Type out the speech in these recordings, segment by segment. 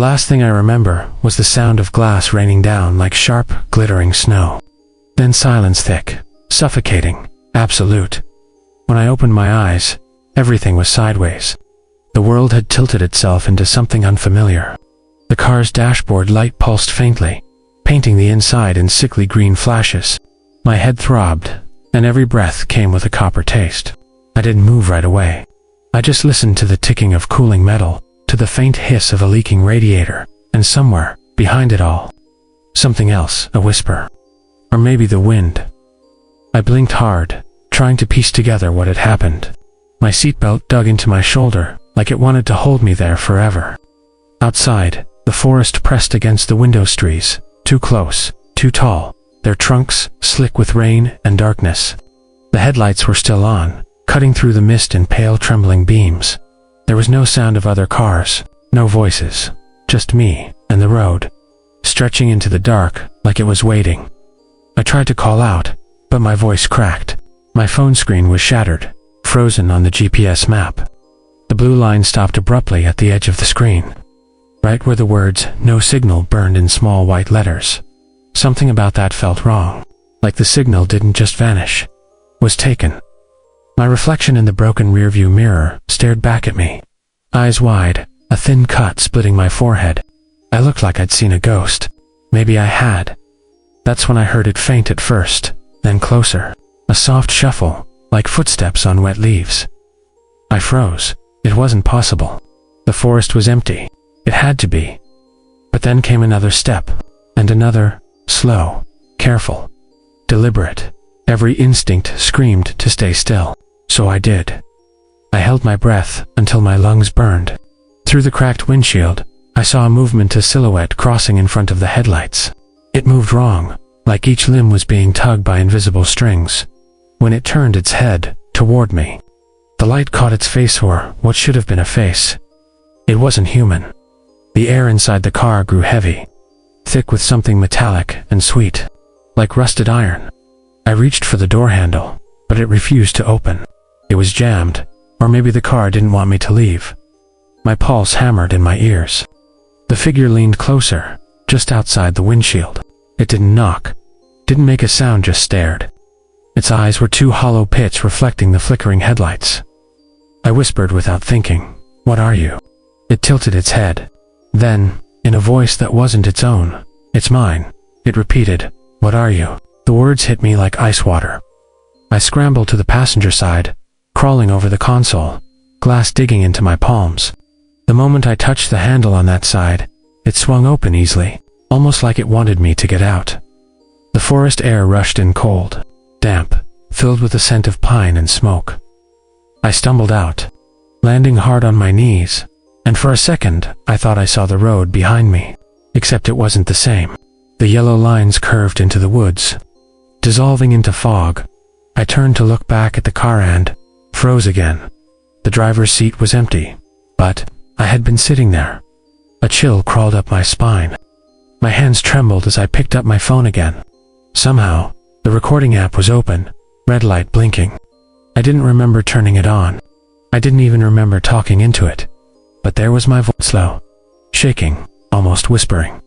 last thing I remember was the sound of glass raining down like sharp, glittering snow. Then silence, thick, suffocating, absolute. When I opened my eyes, everything was sideways. The world had tilted itself into something unfamiliar. The car's dashboard light pulsed faintly, painting the inside in sickly green flashes. My head throbbed, and every breath came with a copper taste. I didn't move right away. I just listened to the ticking of cooling metal, to the faint hiss of a leaking radiator, and somewhere, behind it all, something else, a whisper. Or maybe the wind. I blinked hard, trying to piece together what had happened. My seatbelt dug into my shoulder, like it wanted to hold me there forever. Outside, the forest pressed against the window trees, too close, too tall, their trunks slick with rain and darkness. The headlights were still on, cutting through the mist in pale trembling beams. There was no sound of other cars, no voices, just me and the road, stretching into the dark like it was waiting. I tried to call out, but my voice cracked. My phone screen was shattered, frozen on the GPS map. The blue line stopped abruptly at the edge of the screen, right where the words "no signal" burned in small white letters. Something about that felt wrong, like the signal didn't just vanish, was taken. My reflection in the broken rearview mirror stared back at me, eyes wide, a thin cut splitting my forehead. I looked like I'd seen a ghost. Maybe I had. That's when I heard it faint at first, then closer, a soft shuffle, like footsteps on wet leaves. I froze. It wasn't possible. The forest was empty. It had to be. But then came another step, and another, slow, careful, deliberate. Every instinct screamed to stay still, so I did. I held my breath until my lungs burned. Through the cracked windshield, I saw a movement, a silhouette crossing in front of the headlights. It moved wrong, like each limb was being tugged by invisible strings. When it turned its head toward me, the light caught its face, or what should have been a face. It wasn't human. The air inside the car grew heavy, thick with something metallic and sweet, like rusted iron. I reached for the door handle, but it refused to open. It was jammed, or maybe the car didn't want me to leave. My pulse hammered in my ears. The figure leaned closer, just outside the windshield. It didn't knock, didn't make a sound, just stared. Its eyes were two hollow pits reflecting the flickering headlights. I whispered without thinking, "What are you?" It tilted its head. Then, in a voice that wasn't its own, "It's mine," it repeated, "What are you?" The words hit me like ice water. I scrambled to the passenger side, crawling over the console, glass digging into my palms. The moment I touched the handle on that side, it swung open easily, almost like it wanted me to get out. The forest air rushed in cold, damp, filled with the scent of pine and smoke. I stumbled out, landing hard on my knees, and for a second I thought I saw the road behind me, except it wasn't the same. The yellow lines curved into the woods, dissolving into fog. I turned to look back at the car and froze again. The driver's seat was empty, but I had been sitting there. A chill crawled up my spine. My hands trembled as I picked up my phone again. Somehow, the recording app was open, red light blinking. I didn't remember turning it on. I didn't even remember talking into it. But there was my voice, slow, shaking, almost whispering.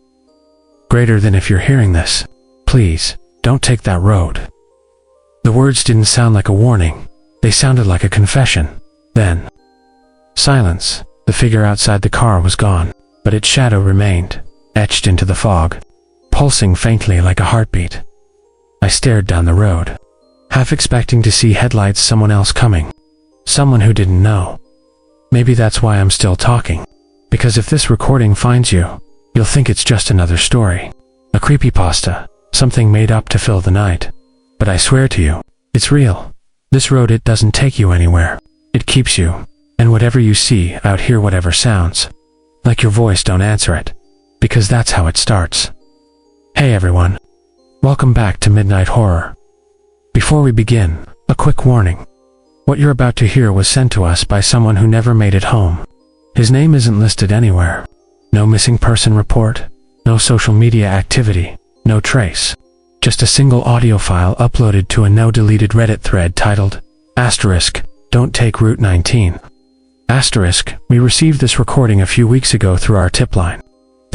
"Greater than if you're hearing this, please, don't take that road." The words didn't sound like a warning. They sounded like a confession. Then, silence. The figure outside the car was gone, but its shadow remained, etched into the fog, pulsing faintly like a heartbeat. I stared down the road, half expecting to see headlights, someone else coming, someone who didn't know. Maybe that's why I'm still talking, because if this recording finds you, you'll think it's just another story, a creepypasta, something made up to fill the night. But I swear to you, it's real. This road, it doesn't take you anywhere. It keeps you, and whatever you see out here, whatever sounds like your voice, don't answer it, because that's how it starts. Hey everyone, welcome back to Midnight Horror. Before we begin, a quick warning. What you're about to hear was sent to us by someone who never made it home. His name isn't listed anywhere. No missing person report, no social media activity, no trace. Just a single audio file uploaded to a now-deleted Reddit thread titled, "Don't take Route 19. We received this recording a few weeks ago through our tip line.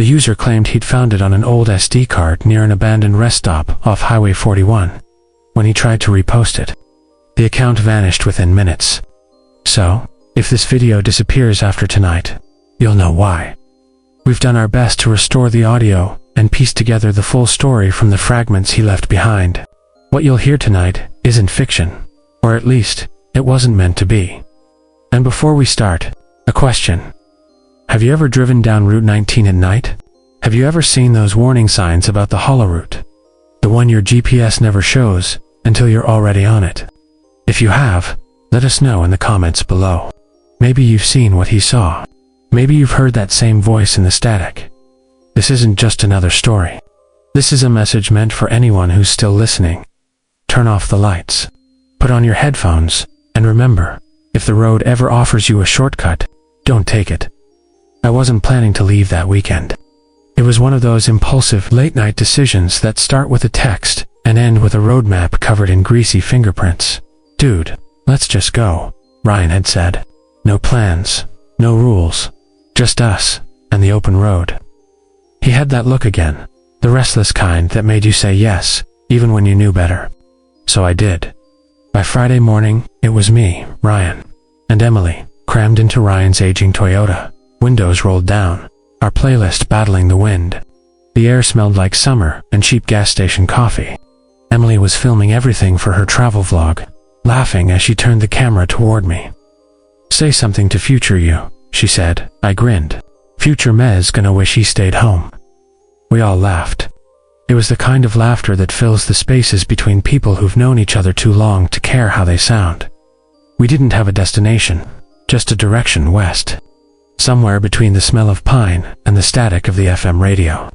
The user claimed he'd found it on an old SD card near an abandoned rest stop off Highway 41. When he tried to repost it, the account vanished within minutes. So, if this video disappears after tonight, you'll know why. We've done our best to restore the audio and piece together the full story from the fragments he left behind. What you'll hear tonight isn't fiction, or at least, it wasn't meant to be. And before we start, a question. Have you ever driven down Route 19 at night? Have you ever seen those warning signs about the hollow route? The one your GPS never shows until you're already on it. If you have, let us know in the comments below. Maybe you've seen what he saw. Maybe you've heard that same voice in the static. This isn't just another story. This is a message meant for anyone who's still listening. Turn off the lights. Put on your headphones, and remember, if the road ever offers you a shortcut, don't take it. I wasn't planning to leave that weekend. It was one of those impulsive late-night decisions that start with a text and end with a roadmap covered in greasy fingerprints. Dude, let's just go, Ryan had said. No plans, no rules, just us and the open road. He had that look again, the restless kind that made you say yes, even when you knew better. So I did. By Friday morning, it was me, Ryan, and Emily, crammed into Ryan's aging Toyota, windows rolled down, our playlist battling the wind. The air smelled like summer and cheap gas station coffee. Emily was filming everything for her travel vlog, laughing as she turned the camera toward me. Say something to future you, she said. I grinned. Future Mez gonna wish he stayed home. We all laughed. It was the kind of laughter that fills the spaces between people who've known each other too long to care how they sound. We didn't have a destination, just a direction west. Somewhere between the smell of pine and the static of the FM radio.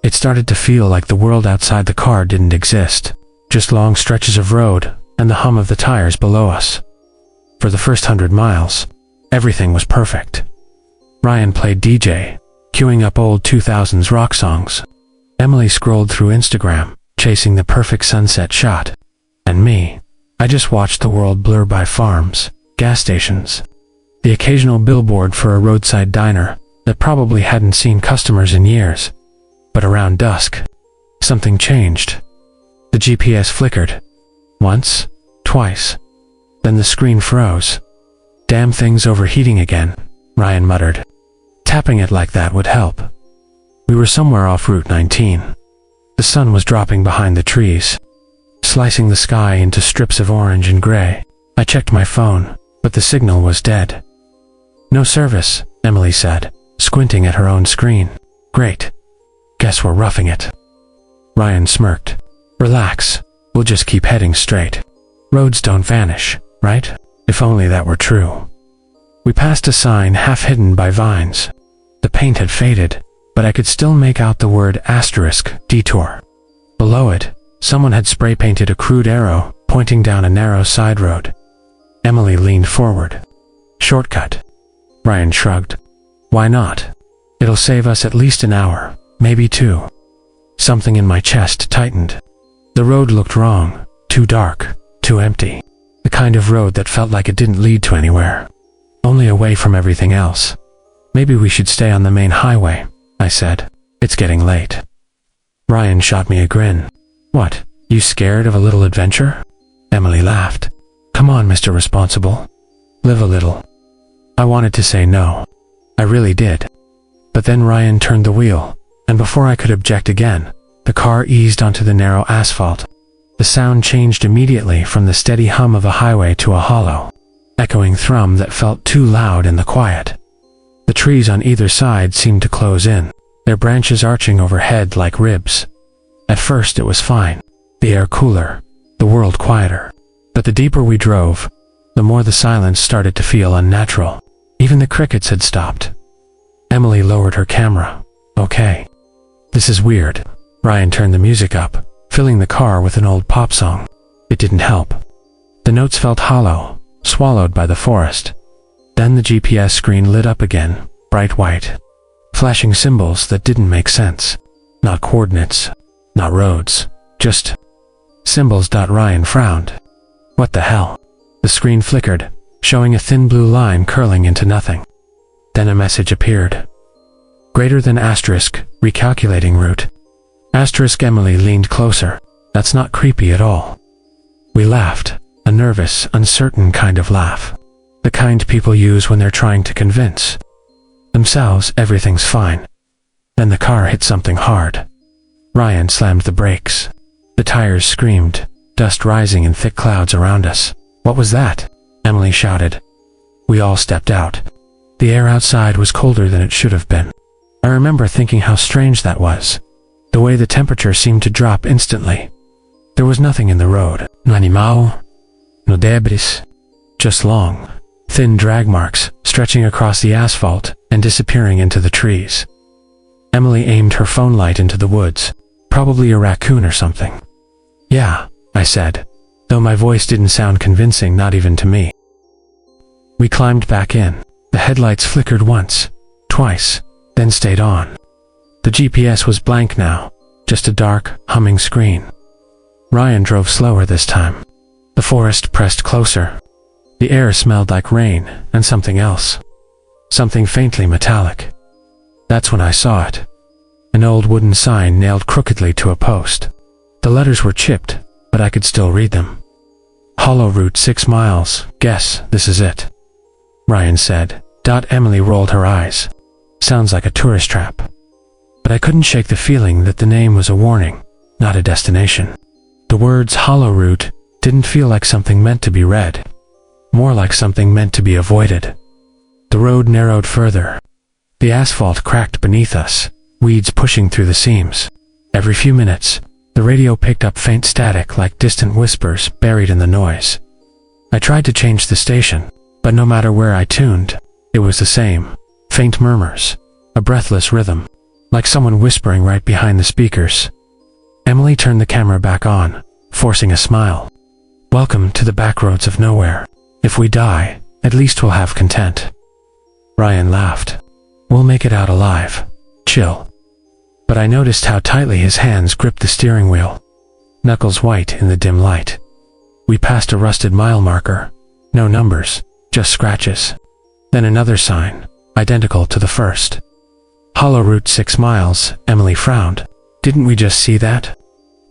It started to feel like the world outside the car didn't exist, just long stretches of road and the hum of the tires below us. For the first 100 miles, everything was perfect. Ryan played DJ, queuing up old 2000s rock songs. Emily scrolled through Instagram, chasing the perfect sunset shot. And me, I just watched the world blur by farms, gas stations, the occasional billboard for a roadside diner that probably hadn't seen customers in years. But around dusk, something changed. The GPS flickered. Once, twice. Then the screen froze. Damn thing's overheating again, Ryan muttered. Tapping it like that would help. We were somewhere off Route 19. The sun was dropping behind the trees, slicing the sky into strips of orange and gray. I checked my phone, but the signal was dead. No service, Emily said, squinting at her own screen. Great. Guess we're roughing it. Ryan smirked. Relax, we'll just keep heading straight. Roads don't vanish, right? If only that were true. We passed a sign half hidden by vines. The paint had faded, but I could still make out the word *detour. Below it, someone had spray painted a crude arrow pointing down a narrow side road. Emily leaned forward. Shortcut. Ryan shrugged. Why not? It'll save us at least an hour, maybe 2. Something in my chest tightened. The road looked wrong, too dark, too empty. The kind of road that felt like it didn't lead to anywhere. Only away from everything else. Maybe we should stay on the main highway, I said. It's getting late. Ryan shot me a grin. What, you scared of a little adventure? Emily laughed. Come on, Mr. Responsible. Live a little. I wanted to say no. I really did. But then Ryan turned the wheel, and before I could object again, the car eased onto the narrow asphalt. The sound changed immediately from the steady hum of a highway to a hollow, echoing thrum that felt too loud in the quiet. The trees on either side seemed to close in, their branches arching overhead like ribs. At first it was fine, the air cooler, the world quieter. But the deeper we drove, the more the silence started to feel unnatural. Even the crickets had stopped. Emily lowered her camera. Okay. This is weird. Ryan turned the music up, filling the car with an old pop song. It didn't help. The notes felt hollow, swallowed by the forest. Then the GPS screen lit up again, bright white, flashing symbols that didn't make sense. Not coordinates, not roads, just symbols. Ryan frowned. What the hell? The screen flickered, showing a thin blue line curling into nothing. Then a message appeared. Greater than asterisk, recalculating route. Asterisk. Emily leaned closer. That's not creepy at all. We laughed, a nervous, uncertain kind of laugh. The kind people use when they're trying to convince themselves everything's fine. Then the car hit something hard. Ryan slammed the brakes. The tires screamed, dust rising in thick clouds around us. What was that? Emily shouted. We all stepped out. The air outside was colder than it should have been. I remember thinking how strange that was. The way the temperature seemed to drop instantly. There was nothing in the road. No animal, no debris. Just long, thin drag marks stretching across the asphalt and disappearing into the trees. Emily aimed her phone light into the woods. Probably a raccoon or something. Yeah, I said, though my voice didn't sound convincing, not even to me. We climbed back in. The headlights flickered once, twice, then stayed on. The GPS was blank now, just a dark, humming screen. Ryan drove slower this time. The forest pressed closer. The air smelled like rain and something else. Something faintly metallic. That's when I saw it. An old wooden sign nailed crookedly to a post. The letters were chipped, but I could still read them. Hollow route 6 miles. Guess this is it, Ryan said. Emily rolled her eyes. Sounds like a tourist trap. But I couldn't shake the feeling that the name was a warning, not a destination. The words hollow route didn't feel like something meant to be read. More like something meant to be avoided. The road narrowed further. The asphalt cracked beneath us, weeds pushing through the seams. Every few minutes, the radio picked up faint static like distant whispers buried in the noise. I tried to change the station, but no matter where I tuned, it was the same. Faint murmurs, a breathless rhythm, like someone whispering right behind the speakers. Emily turned the camera back on, forcing a smile. Welcome to the backroads of nowhere. If we die, at least we'll have content. Ryan laughed. We'll make it out alive. Chill. But I noticed how tightly his hands gripped the steering wheel, knuckles white in the dim light. We passed a rusted mile marker. No numbers, just scratches. Then another sign, identical to the first. Hollow route 6 miles, Emily frowned. Didn't we just see that?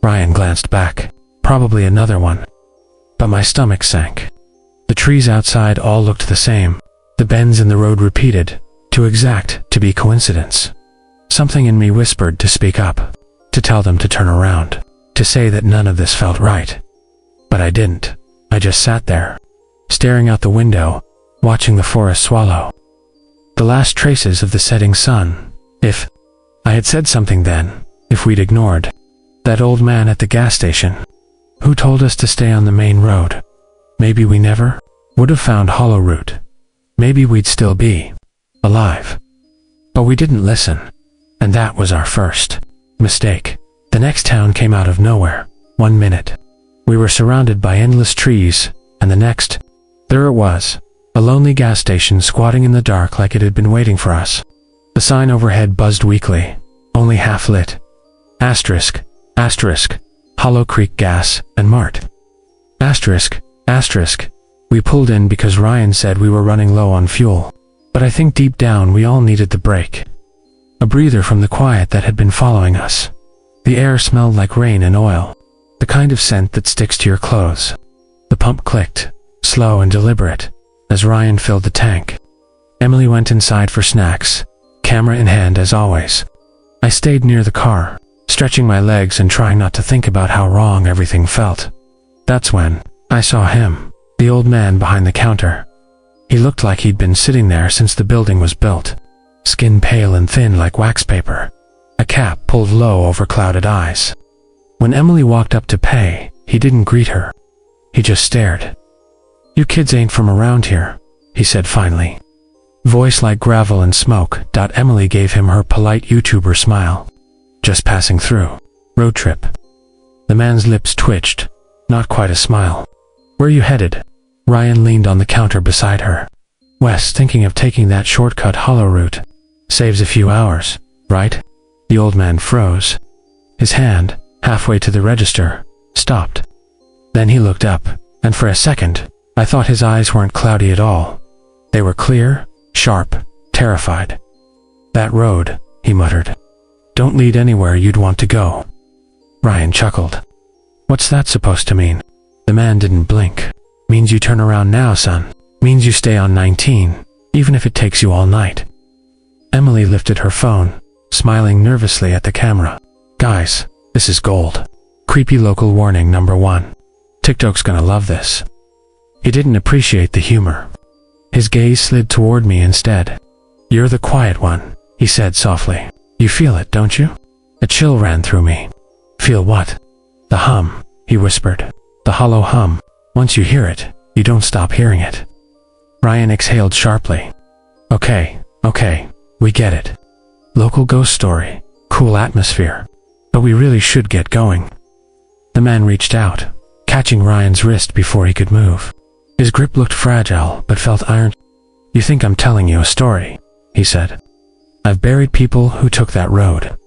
Ryan glanced back. Probably another one. But my stomach sank. The trees outside all looked the same. The bends in the road repeated, too exact to be coincidence. Something in me whispered to speak up, to tell them to turn around, to say that none of this felt right. But I didn't. I just sat there, staring out the window, watching the forest swallow the last traces of the setting sun. If I had said something then, if we'd ignored that old man at the gas station, who told us to stay on the main road, maybe we never would have found Hollow Route. Maybe we'd still be alive. But we didn't listen, and that was our first mistake. The next town came out of nowhere. 1 minute, we were surrounded by endless trees, and the next, there it was, a lonely gas station squatting in the dark like it had been waiting for us. The sign overhead buzzed weakly, only half lit. Asterisk, asterisk, Hollow Creek Gas and Mart. Asterisk, asterisk. We pulled in because Ryan said we were running low on fuel. But I think deep down we all needed the break. A breather from the quiet that had been following us. The air smelled like rain and oil, the kind of scent that sticks to your clothes. The pump clicked, slow and deliberate, as Ryan filled the tank. Emily went inside for snacks, camera in hand as always. I stayed near the car, stretching my legs and trying not to think about how wrong everything felt. That's when I saw him, the old man behind the counter. He looked like he'd been sitting there since the building was built, skin pale and thin like wax paper, a cap pulled low over clouded eyes. When Emily walked up to pay, he didn't greet her. He just stared. "You kids ain't from around here," he said finally. Voice like gravel and smoke. Emily gave him her polite YouTuber smile. "Just passing through. Road trip." The man's lips twitched. Not quite a smile. "Where you headed?" Ryan leaned on the counter beside her. "West, thinking of taking that shortcut Hollow Route. Saves a few hours, right?" The old man froze. His hand, halfway to the register, stopped. Then he looked up, and for a second, I thought his eyes weren't cloudy at all. They were clear, sharp, terrified. "That road," he muttered. Don't lead anywhere you'd want to go. Ryan chuckled. What's that supposed to mean? The man didn't blink. Means you turn around now, son. Means you stay on 19, even if it takes you all night. Emily lifted her phone, smiling nervously at the camera. Guys, this is gold. Creepy local warning number 1. TikTok's gonna love this. He didn't appreciate the humor. His gaze slid toward me instead. You're the quiet one, he said softly. You feel it, don't you? A chill ran through me. Feel what? The hum, he whispered. The hollow hum. Once you hear it, you don't stop hearing it. Ryan exhaled sharply. Okay, we get it. Local ghost story, cool atmosphere. But we really should get going. The man reached out, catching Ryan's wrist before he could move. His grip looked fragile, but felt iron. You think I'm telling you a story, he said. I've buried people who took that road.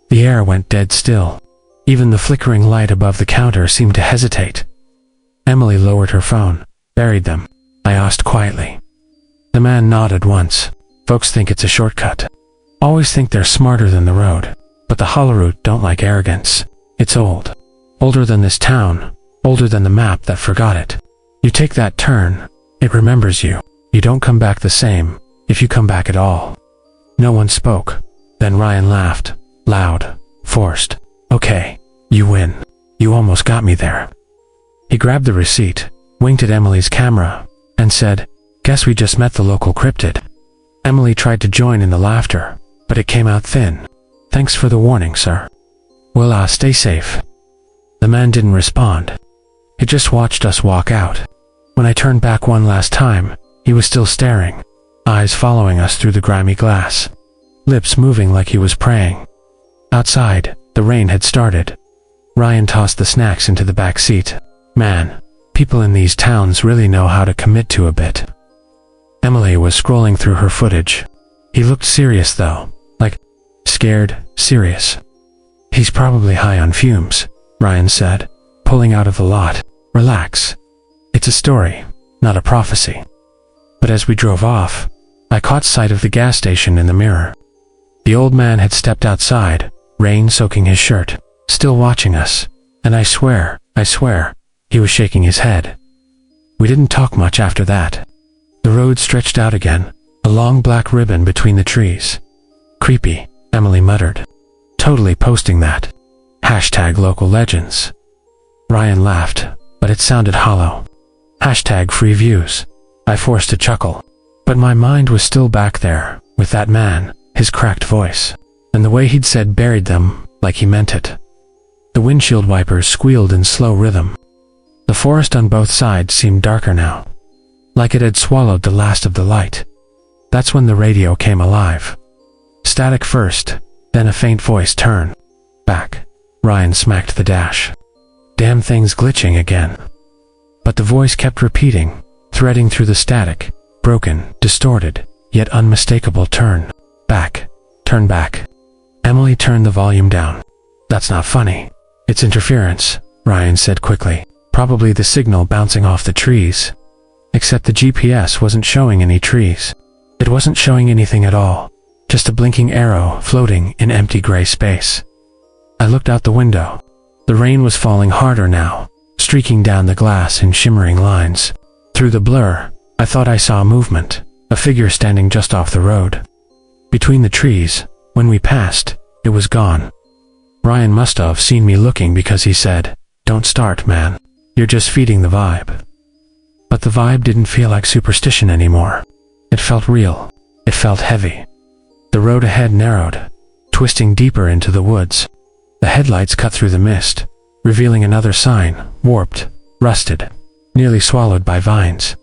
The air went dead still. Even the flickering light above the counter seemed to hesitate. Emily lowered her phone. Buried them, I asked quietly. The man nodded once. Folks think it's a shortcut. Always think they're smarter than the road. But the Hollowroot don't like arrogance. It's old. Older than this town. Older than the map that forgot it. You take that turn, it remembers you. You don't come back the same, if you come back at all. No one spoke. Then Ryan laughed. Loud. Forced. Okay, you win. You almost got me there. He grabbed the receipt, winked at Emily's camera, and said, Guess we just met the local cryptid. Emily tried to join in the laughter, but it came out thin. Thanks for the warning, sir. Well, stay safe. The man didn't respond. He just watched us walk out. When I turned back one last time, he was still staring, eyes following us through the grimy glass, lips moving like he was praying. Outside, the rain had started. Ryan tossed the snacks into the back seat. Man, people in these towns really know how to commit to a bit. Emily was scrolling through her footage. He looked serious though, like scared, serious. He's probably high on fumes, Ryan said, pulling out of the lot. Relax. It's a story, not a prophecy. But as we drove off, I caught sight of the gas station in the mirror. The old man had stepped outside, rain soaking his shirt, still watching us, and I swear, he was shaking his head. We didn't talk much after that. The road stretched out again, a long black ribbon between the trees. Creepy, Emily muttered. Totally posting that. Hashtag local legends. Ryan laughed, but it sounded hollow. Hashtag free views. I forced a chuckle. But my mind was still back there, with that man, his cracked voice, and the way he'd said buried them, like he meant it. The windshield wipers squealed in slow rhythm. The forest on both sides seemed darker now, like it had swallowed the last of the light. That's when the radio came alive. Static first, then a faint voice turn. Back. Ryan smacked the dash. Damn thing's glitching again. But the voice kept repeating, threading through the static, broken, distorted, yet unmistakable turn. Back. Turn back. Emily turned the volume down. That's not funny. It's interference, Ryan said quickly. Probably the signal bouncing off the trees. Except the GPS wasn't showing any trees. It wasn't showing anything at all. Just a blinking arrow floating in empty gray space. I looked out the window. The rain was falling harder now, streaking down the glass in shimmering lines. Through the blur, I thought I saw movement, a figure standing just off the road. Between the trees, when we passed, it was gone. Ryan must have seen me looking because he said, Don't start, man. You're just feeding the vibe. But the vibe didn't feel like superstition anymore. It felt real. It felt heavy. The road ahead narrowed, twisting deeper into the woods. The headlights cut through the mist, revealing another sign, warped, rusted, nearly swallowed by vines.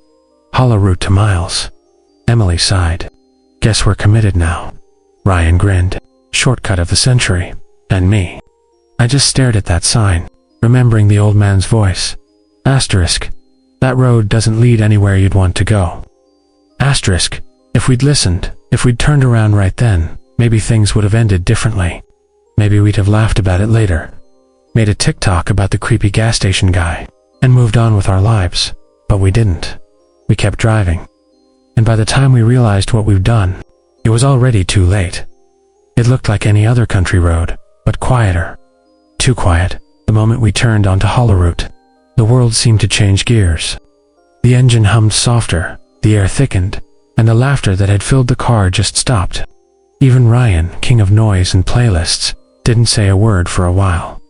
Hollow route to miles. Emily sighed. Guess we're committed now. Ryan grinned. Shortcut of the century. And me. I just stared at that sign, remembering the old man's voice. Asterisk. That road doesn't lead anywhere you'd want to go. Asterisk. If we'd listened, if we'd turned around right then, maybe things would have ended differently. Maybe we'd have laughed about it later. Made a TikTok about the creepy gas station guy, and moved on with our lives. But we didn't. We kept driving. And by the time we realized what we'd done, it was already too late. It looked like any other country road, but quieter. Too quiet. The moment we turned onto Hollowroot, the world seemed to change gears. The engine hummed softer, the air thickened, and the laughter that had filled the car just stopped. Even Ryan, king of noise and playlists, didn't say a word for a while.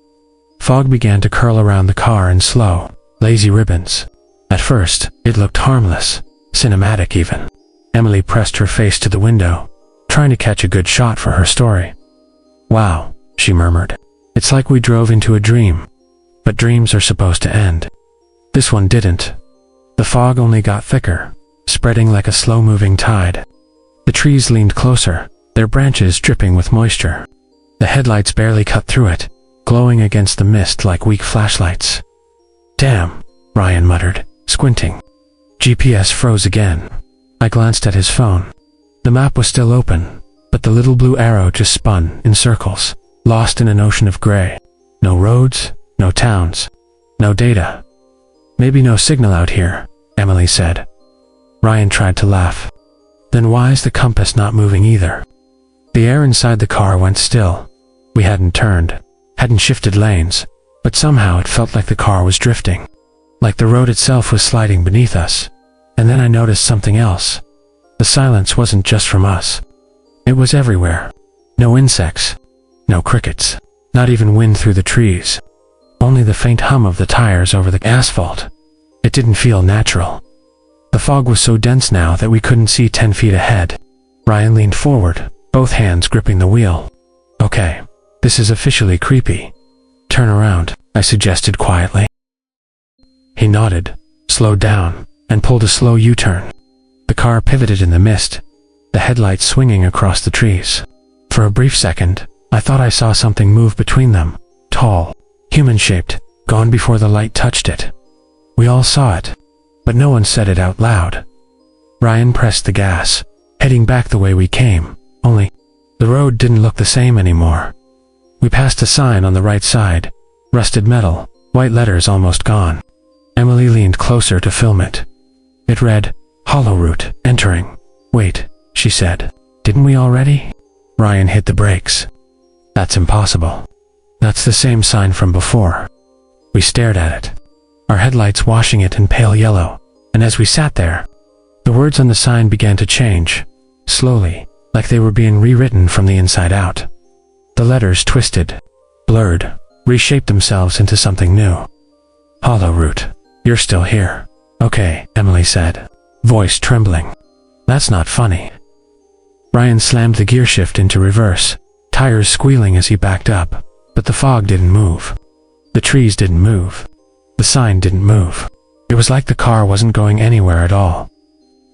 Fog began to curl around the car in slow, lazy ribbons. At first, it looked harmless, cinematic even. Emily pressed her face to the window, trying to catch a good shot for her story. "Wow," she murmured. "It's like we drove into a dream. But dreams are supposed to end. This one didn't." The fog only got thicker, spreading like a slow-moving tide. The trees leaned closer, their branches dripping with moisture. The headlights barely cut through it, glowing against the mist like weak flashlights. "Damn," Ryan muttered, squinting. GPS froze again. I glanced at his phone. The map was still open, but the little blue arrow just spun in circles, lost in an ocean of gray. No roads, no towns, no data. "Maybe no signal out here," Emily said. Ryan tried to laugh. "Then why is the compass not moving either?" The air inside the car went still. We hadn't turned, hadn't shifted lanes, but somehow it felt like the car was drifting. Like the road itself was sliding beneath us. And then I noticed something else. The silence wasn't just from us. It was everywhere. No insects, no crickets, not even wind through the trees. Only the faint hum of the tires over the asphalt. It didn't feel natural. The fog was so dense now that we couldn't see 10 feet ahead. Ryan leaned forward, both hands gripping the wheel. "Okay, this is officially creepy. Turn around," I suggested quietly. He nodded, slowed down, and pulled a slow U-turn. The car pivoted in the mist, the headlights swinging across the trees. For a brief second, I thought I saw something move between them, tall, human-shaped, gone before the light touched it. We all saw it, but no one said it out loud. Ryan pressed the gas, heading back the way we came, only the road didn't look the same anymore. We passed a sign on the right side, rusted metal, white letters almost gone. Emily leaned closer to film it. It read, "Hollowroot, entering." "Wait," she said. "Didn't we already?" Ryan hit the brakes. "That's impossible. That's the same sign from before." We stared at it, our headlights washing it in pale yellow, and as we sat there, the words on the sign began to change, slowly, like they were being rewritten from the inside out. The letters twisted, blurred, reshaped themselves into something new. "Hollowroot, you're still here." "Okay," Emily said, voice trembling. "That's not funny." Ryan slammed the gear shift into reverse, tires squealing as he backed up, but the fog didn't move. The trees didn't move. The sign didn't move. It was like the car wasn't going anywhere at all.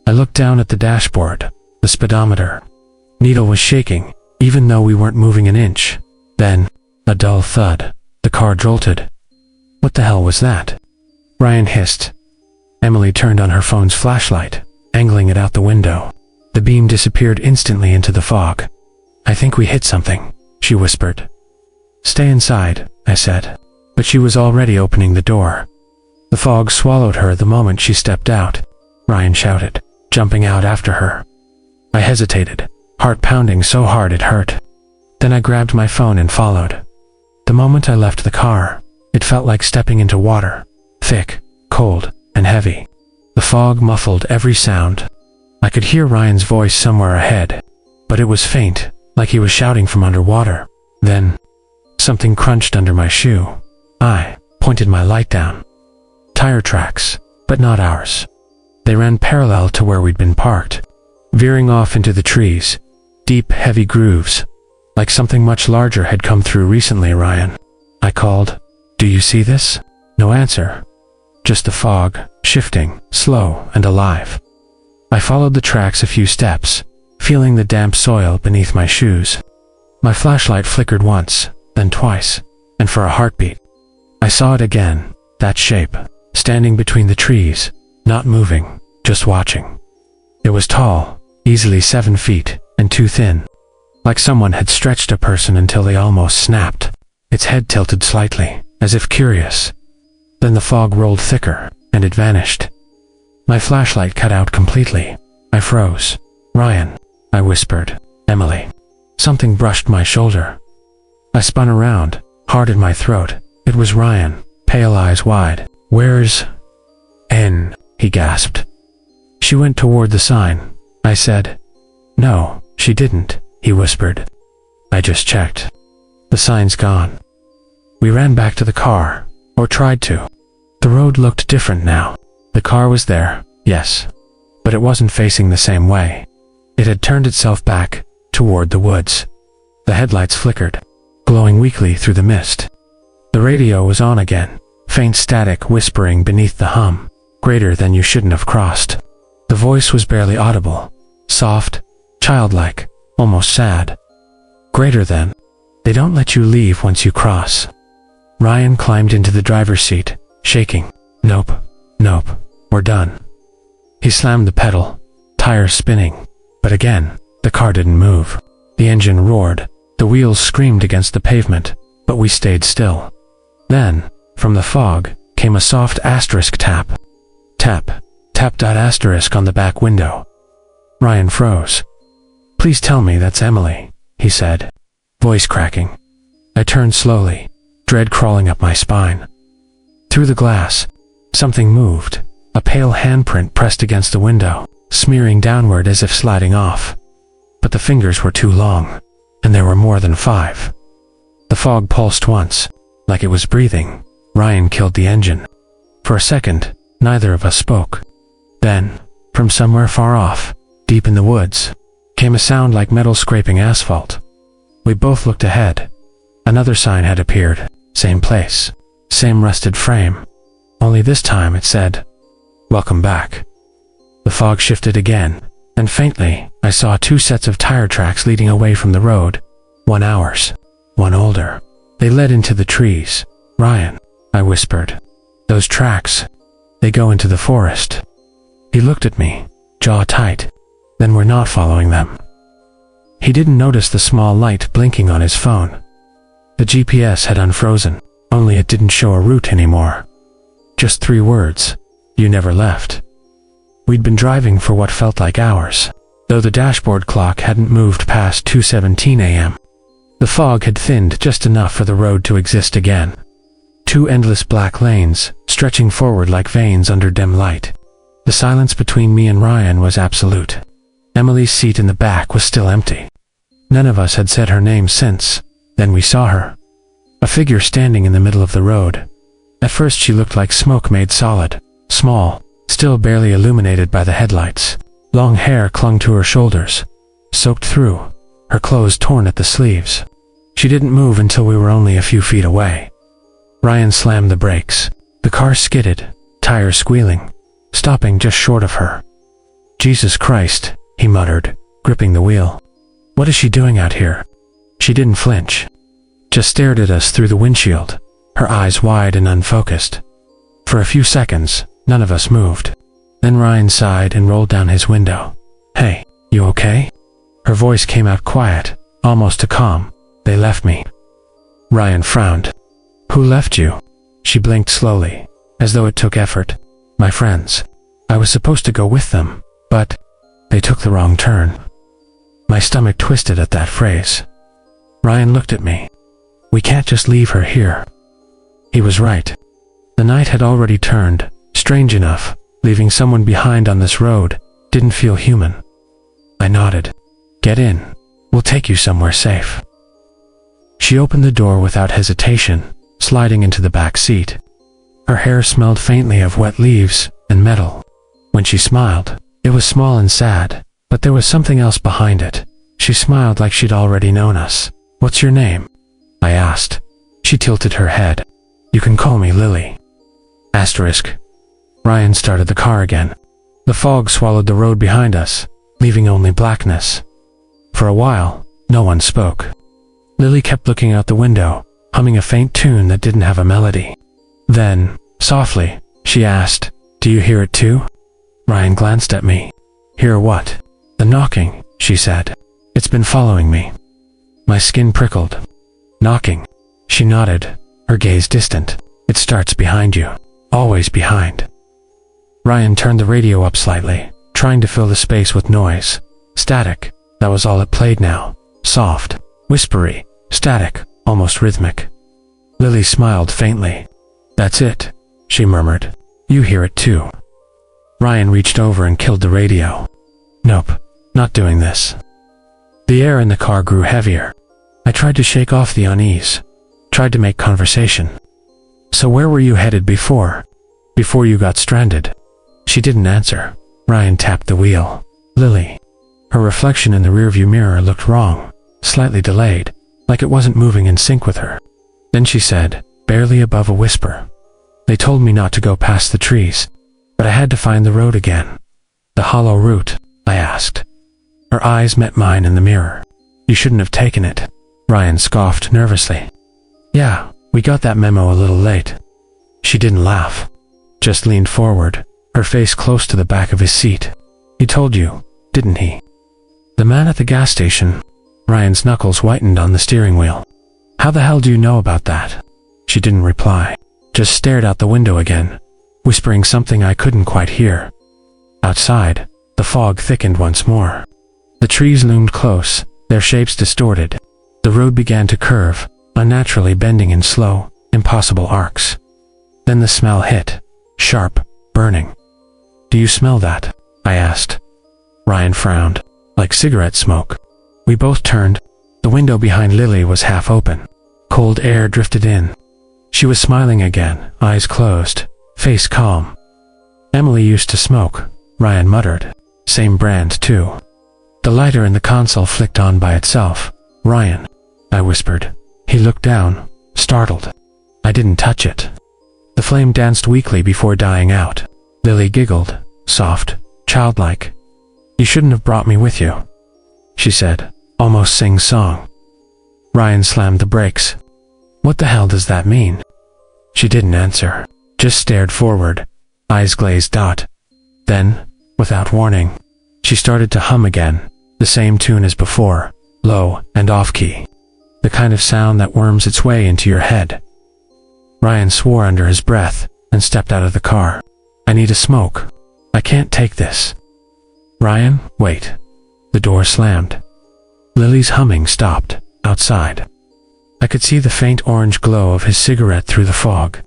I looked down at the dashboard, the speedometer. Needle was shaking, even though we weren't moving an inch. Then, a dull thud. The car jolted. "What the hell was that?" Ryan hissed. Emily turned on her phone's flashlight, angling it out the window. The beam disappeared instantly into the fog. "I think we hit something," she whispered. "Stay inside," I said. But she was already opening the door. The fog swallowed her the moment she stepped out. Ryan shouted, jumping out after her. I hesitated, heart pounding so hard it hurt. Then I grabbed my phone and followed. The moment I left the car, it felt like stepping into water, thick, cold, and heavy. The fog muffled every sound. I could hear Ryan's voice somewhere ahead, but it was faint, like he was shouting from underwater. Then, something crunched under my shoe. I pointed my light down. Tire tracks, but not ours. They ran parallel to where we'd been parked, veering off into the trees, deep, heavy grooves, like something much larger had come through recently. "Ryan," I called. "Do you see this?" No answer. Just the fog, shifting, slow and alive. I followed the tracks a few steps, feeling the damp soil beneath my shoes. My flashlight flickered once, then twice, and for a heartbeat. I saw it again, that shape, standing between the trees, not moving, just watching. It was tall, easily 7 feet, and too thin. Like someone had stretched a person until they almost snapped. Its head tilted slightly, as if curious. Then the fog rolled thicker, and it vanished. My flashlight cut out completely. I froze. "Ryan," I whispered. "Emily." something brushed my shoulder. I spun around, heart in my throat. It was Ryan, pale eyes wide. "Where's N?" he gasped. "She went toward the sign," I said. "No, she didn't," he whispered. "I just checked. The sign's gone." We ran back to the car, or tried to. The road looked different now. The car was there, yes, but it wasn't facing the same way. It had turned itself back, toward the woods. The headlights flickered, glowing weakly through the mist. The radio was on again, faint static whispering beneath the hum. "Greater than you shouldn't have crossed." The voice was barely audible, soft, childlike, almost sad. "Greater than. They don't let you leave once you cross." Ryan climbed into the driver's seat, shaking. "Nope, nope, we're done." He slammed the pedal, tires spinning, but again, the car didn't move. The engine roared, the wheels screamed against the pavement, but we stayed still. Then, from the fog, came a soft asterisk tap. Tap, tap. Asterisk on the back window. Ryan froze. "Please tell me that's Emily," he said, voice cracking. I turned slowly, dread crawling up my spine. Through the glass, something moved, a pale handprint pressed against the window, smearing downward as if sliding off. But the fingers were too long, and there were more than 5. The fog pulsed once, like it was breathing. Ryan killed the engine. For a second, neither of us spoke. Then, from somewhere far off, deep in the woods, came a sound like metal scraping asphalt. We both looked ahead. Another sign had appeared, same place, same rusted frame. Only this time it said, "Welcome back." The fog shifted again, and faintly, I saw 2 sets of tire tracks leading away from the road. One ours, one older. They led into the trees. "Ryan," I whispered. "Those tracks, they go into the forest." He looked at me, jaw tight. "Then we're not following them." He didn't notice the small light blinking on his phone. The GPS had unfrozen, only it didn't show a route anymore. Just 3 words, "You never left." We'd been driving for what felt like hours, though the dashboard clock hadn't moved past 2:17 a.m. The fog had thinned just enough for the road to exist again. 2 endless black lanes, stretching forward like veins under dim light. The silence between me and Ryan was absolute. Emily's seat in the back was still empty. None of us had said her name since. Then we saw her. A figure standing in the middle of the road. At first she looked like smoke made solid, small, still barely illuminated by the headlights. Long hair clung to her shoulders, soaked through, her clothes torn at the sleeves. She didn't move until we were only a few feet away. Ryan slammed the brakes. The car skidded, tires squealing, stopping just short of her. "Jesus Christ," he muttered, gripping the wheel. "What is she doing out here?" She didn't flinch, just stared at us through the windshield, her eyes wide and unfocused. For a few seconds, none of us moved. Then Ryan sighed and rolled down his window. "Hey, you okay?" Her voice came out quiet, almost a calm. "They left me." Ryan frowned. "Who left you?" She blinked slowly, as though it took effort. "My friends. I was supposed to go with them, but they took the wrong turn." My stomach twisted at that phrase. Ryan looked at me. "We can't just leave her here." He was right. The night had already turned. Strange enough, leaving someone behind on this road didn't feel human. I nodded. "Get in. We'll take you somewhere safe." She opened the door without hesitation, sliding into the back seat. Her hair smelled faintly of wet leaves and metal. When she smiled, it was small and sad, but there was something else behind it. She smiled like she'd already known us. "What's your name?" I asked. She tilted her head. "You can call me Lily." Asterisk. Ryan started the car again. The fog swallowed the road behind us, leaving only blackness. For a while, no one spoke. Lily kept looking out the window, humming a faint tune that didn't have a melody. Then, softly, she asked, "Do you hear it too?" Ryan glanced at me. "Hear what?" "The knocking," she said. "It's been following me." My skin prickled. "Knocking?" She nodded, her gaze distant. "It starts behind you. Always behind." Ryan turned the radio up slightly, trying to fill the space with noise. Static, that was all it played now. soft, whispery, static, almost rhythmic. Lily smiled faintly. "That's it," she murmured. "You hear it too." Ryan reached over and killed the radio. "Nope, not doing this." The air in the car grew heavier. I tried to shake off the unease, tried to make conversation. "So where were you headed before you got stranded?" She didn't answer. Ryan tapped the wheel. Lily. Her reflection in the rearview mirror looked wrong, slightly delayed, like it wasn't moving in sync with her. Then she said, barely above a whisper, "They told me not to go past the trees, but I had to find the road again." "The hollow route?" I asked. Her eyes met mine in the mirror. "You shouldn't have taken it." Ryan scoffed nervously. "Yeah, we got that memo a little late." She didn't laugh, just leaned forward, her face close to the back of his seat. "He told you, didn't he?" "The man at the gas station." Ryan's knuckles whitened on the steering wheel. "How the hell do you know about that?" She didn't reply, just stared out the window again, whispering something I couldn't quite hear. Outside, the fog thickened once more. The trees loomed close, their shapes distorted. The road began to curve, unnaturally bending in slow, impossible arcs. Then the smell hit, sharp, burning. "Do you smell that?" I asked. Ryan frowned, like cigarette smoke. We both turned. The window behind Lily was half open. Cold air drifted in. She was smiling again, eyes closed, face calm. "Emily used to smoke," Ryan muttered. "Same brand, too." The lighter in the console flicked on by itself. "Ryan," I whispered. He looked down, startled. I didn't touch it. The flame danced weakly before dying out. Lily giggled, soft, childlike. "You shouldn't have brought me with you," she said, almost sing-song. Ryan slammed the brakes. "What the hell does that mean?" She didn't answer, just stared forward, eyes glazed out. Then, without warning, she started to hum again, the same tune as before, low and off-key. The kind of sound that worms its way into your head. Ryan swore under his breath and stepped out of the car. "I need a smoke. I can't take this." "Ryan, wait." The door slammed. Lily's humming stopped, outside. I could see the faint orange glow of his cigarette through the fog.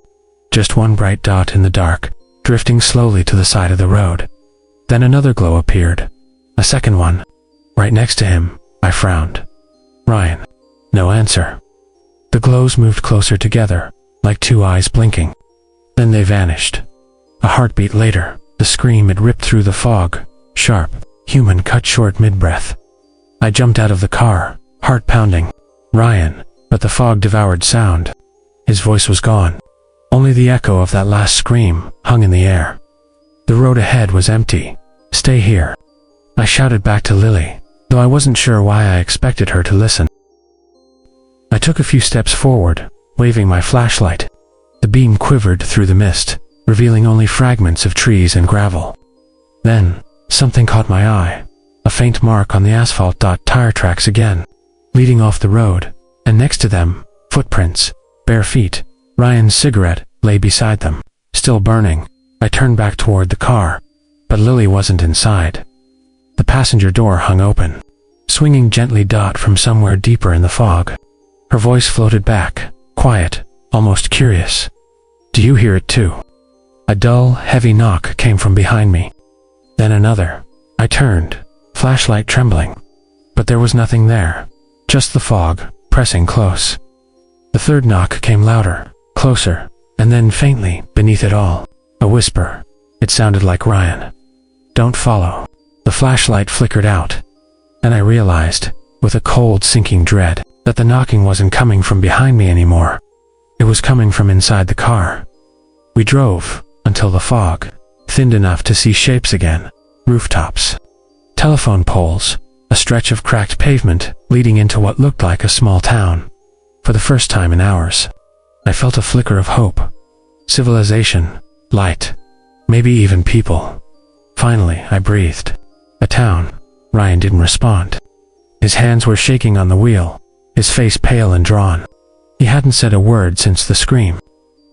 Just one bright dot in the dark, drifting slowly to the side of the road. Then another glow appeared. A second one. Right next to him. I frowned. "Ryan." No answer. The glows moved closer together, like two eyes blinking. Then they vanished. A heartbeat later, the scream had ripped through the fog, sharp, human, cut short mid-breath. I jumped out of the car, heart pounding. "Ryan," but the fog devoured sound. His voice was gone. Only the echo of that last scream hung in the air. The road ahead was empty. "Stay here," I shouted back to Lily, though I wasn't sure why I expected her to listen. I took a few steps forward, waving my flashlight. The beam quivered through the mist, revealing only fragments of trees and gravel. Then, something caught my eye. A faint mark on the asphalt. Tire tracks again, leading off the road, and next to them, footprints, bare feet. Ryan's cigarette lay beside them, still burning. I turned back toward the car, but Lily wasn't inside. The passenger door hung open, swinging gently. From somewhere deeper in the fog. Her voice floated back, quiet, almost curious. "Do you hear it too?" A dull, heavy knock came from behind me. Then another. I turned, flashlight trembling. But there was nothing there, just the fog, pressing close. The third knock came louder, closer, and then faintly, beneath it all, a whisper. It sounded like Ryan. "Don't follow." The flashlight flickered out, and I realized, with a cold, sinking dread, that the knocking wasn't coming from behind me anymore. It was coming from inside the car. We drove, until the fog thinned enough to see shapes again. Rooftops, telephone poles, a stretch of cracked pavement leading into what looked like a small town. For the first time in hours, I felt a flicker of hope. Civilization, light, maybe even people. Finally, I breathed. A town. Ryan didn't respond. His hands were shaking on the wheel, his face pale and drawn. He hadn't said a word since the scream.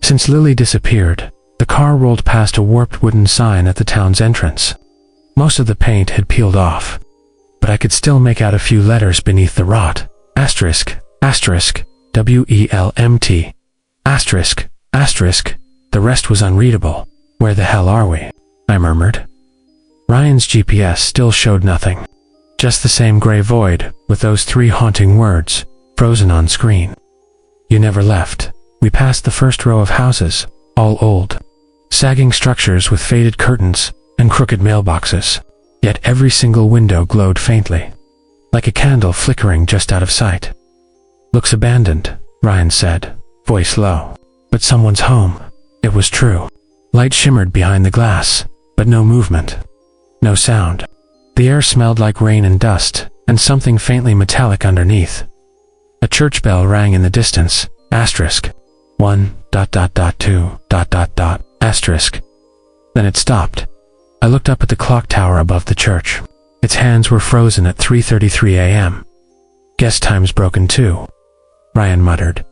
Since Lily disappeared, the car rolled past a warped wooden sign at the town's entrance. Most of the paint had peeled off. but I could still make out a few letters beneath the rot. Asterisk, asterisk, WELMT. Asterisk, asterisk. The rest was unreadable. Where the hell are we? I murmured. Ryan's GPS still showed nothing. Just the same gray void, with those 3 haunting words, frozen on screen. You never left. We passed the first row of houses, all old. Sagging structures with faded curtains and crooked mailboxes. Yet every single window glowed faintly, like a candle flickering just out of sight. Looks abandoned, Ryan said, voice low. But someone's home. It was true. Light shimmered behind the glass, but no movement. No sound. The air smelled like rain and dust, and something faintly metallic underneath. A church bell rang in the distance. Asterisk. 1.2. Asterisk. Then it stopped. I looked up at the clock tower above the church. Its hands were frozen at 3:33 a.m. Guess time's broken too, Ryan muttered.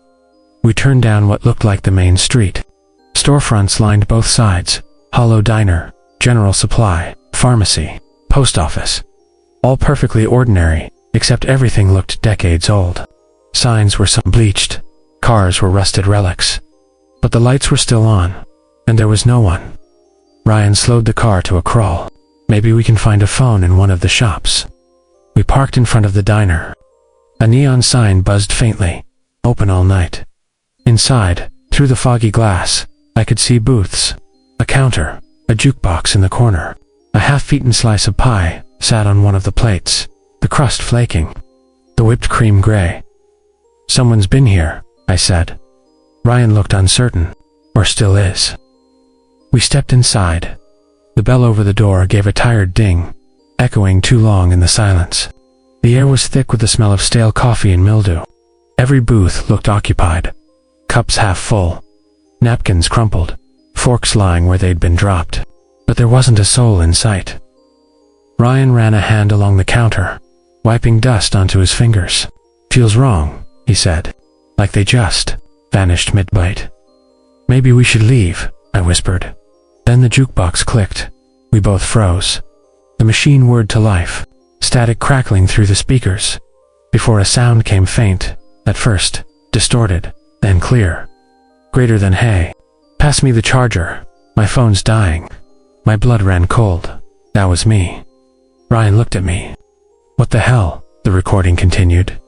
We turned down what looked like the main street. Storefronts lined both sides. Hollow diner, general supply, pharmacy, post office. All perfectly ordinary, except everything looked decades old. Signs were some bleached. Cars were rusted relics. But the lights were still on, and there was no one. Ryan slowed the car to a crawl. Maybe we can find a phone in one of the shops. We parked in front of the diner. A neon sign buzzed faintly. Open all night. Inside, through the foggy glass, I could see booths. A counter, a jukebox in the corner. A half-eaten slice of pie sat on one of the plates, the crust flaking, the whipped cream gray. Someone's been here, I said. Ryan looked uncertain, or still is. We stepped inside. The bell over the door gave a tired ding, echoing too long in the silence. The air was thick with the smell of stale coffee and mildew. Every booth looked occupied. Cups half full. Napkins crumpled. Forks lying where they'd been dropped. But there wasn't a soul in sight. Ryan ran a hand along the counter, wiping dust onto his fingers. Feels wrong, he said. Like they just vanished mid-bite. Maybe we should leave, I whispered. Then the jukebox clicked. We both froze. The machine whirred to life, static crackling through the speakers, before a sound came faint, at first, distorted, then clear. Greater than hey. Pass me the charger. My phone's dying. My blood ran cold. That was me. Ryan looked at me. What the hell? The recording continued.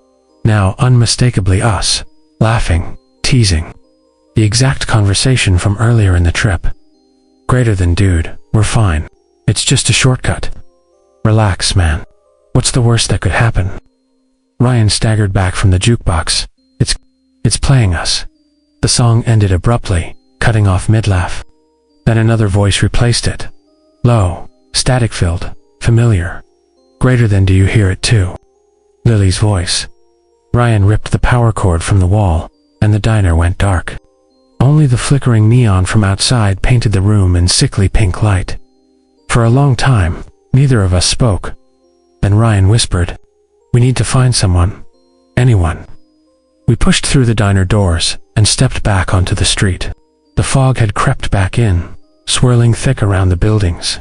Now unmistakably us, laughing, teasing. The exact conversation from earlier in the trip. Greater than dude, we're fine. It's just a shortcut. Relax, man. What's the worst that could happen? Ryan staggered back from the jukebox. It's playing us. The song ended abruptly, cutting off mid-laugh. Then another voice replaced it. Low, static-filled, familiar. Greater than do you hear it too? Lily's voice. Ryan ripped the power cord from the wall, and the diner went dark. Only the flickering neon from outside painted the room in sickly pink light. For a long time, neither of us spoke. Then Ryan whispered, "We need to find someone. Anyone." We pushed through the diner doors and stepped back onto the street. The fog had crept back in, swirling thick around the buildings.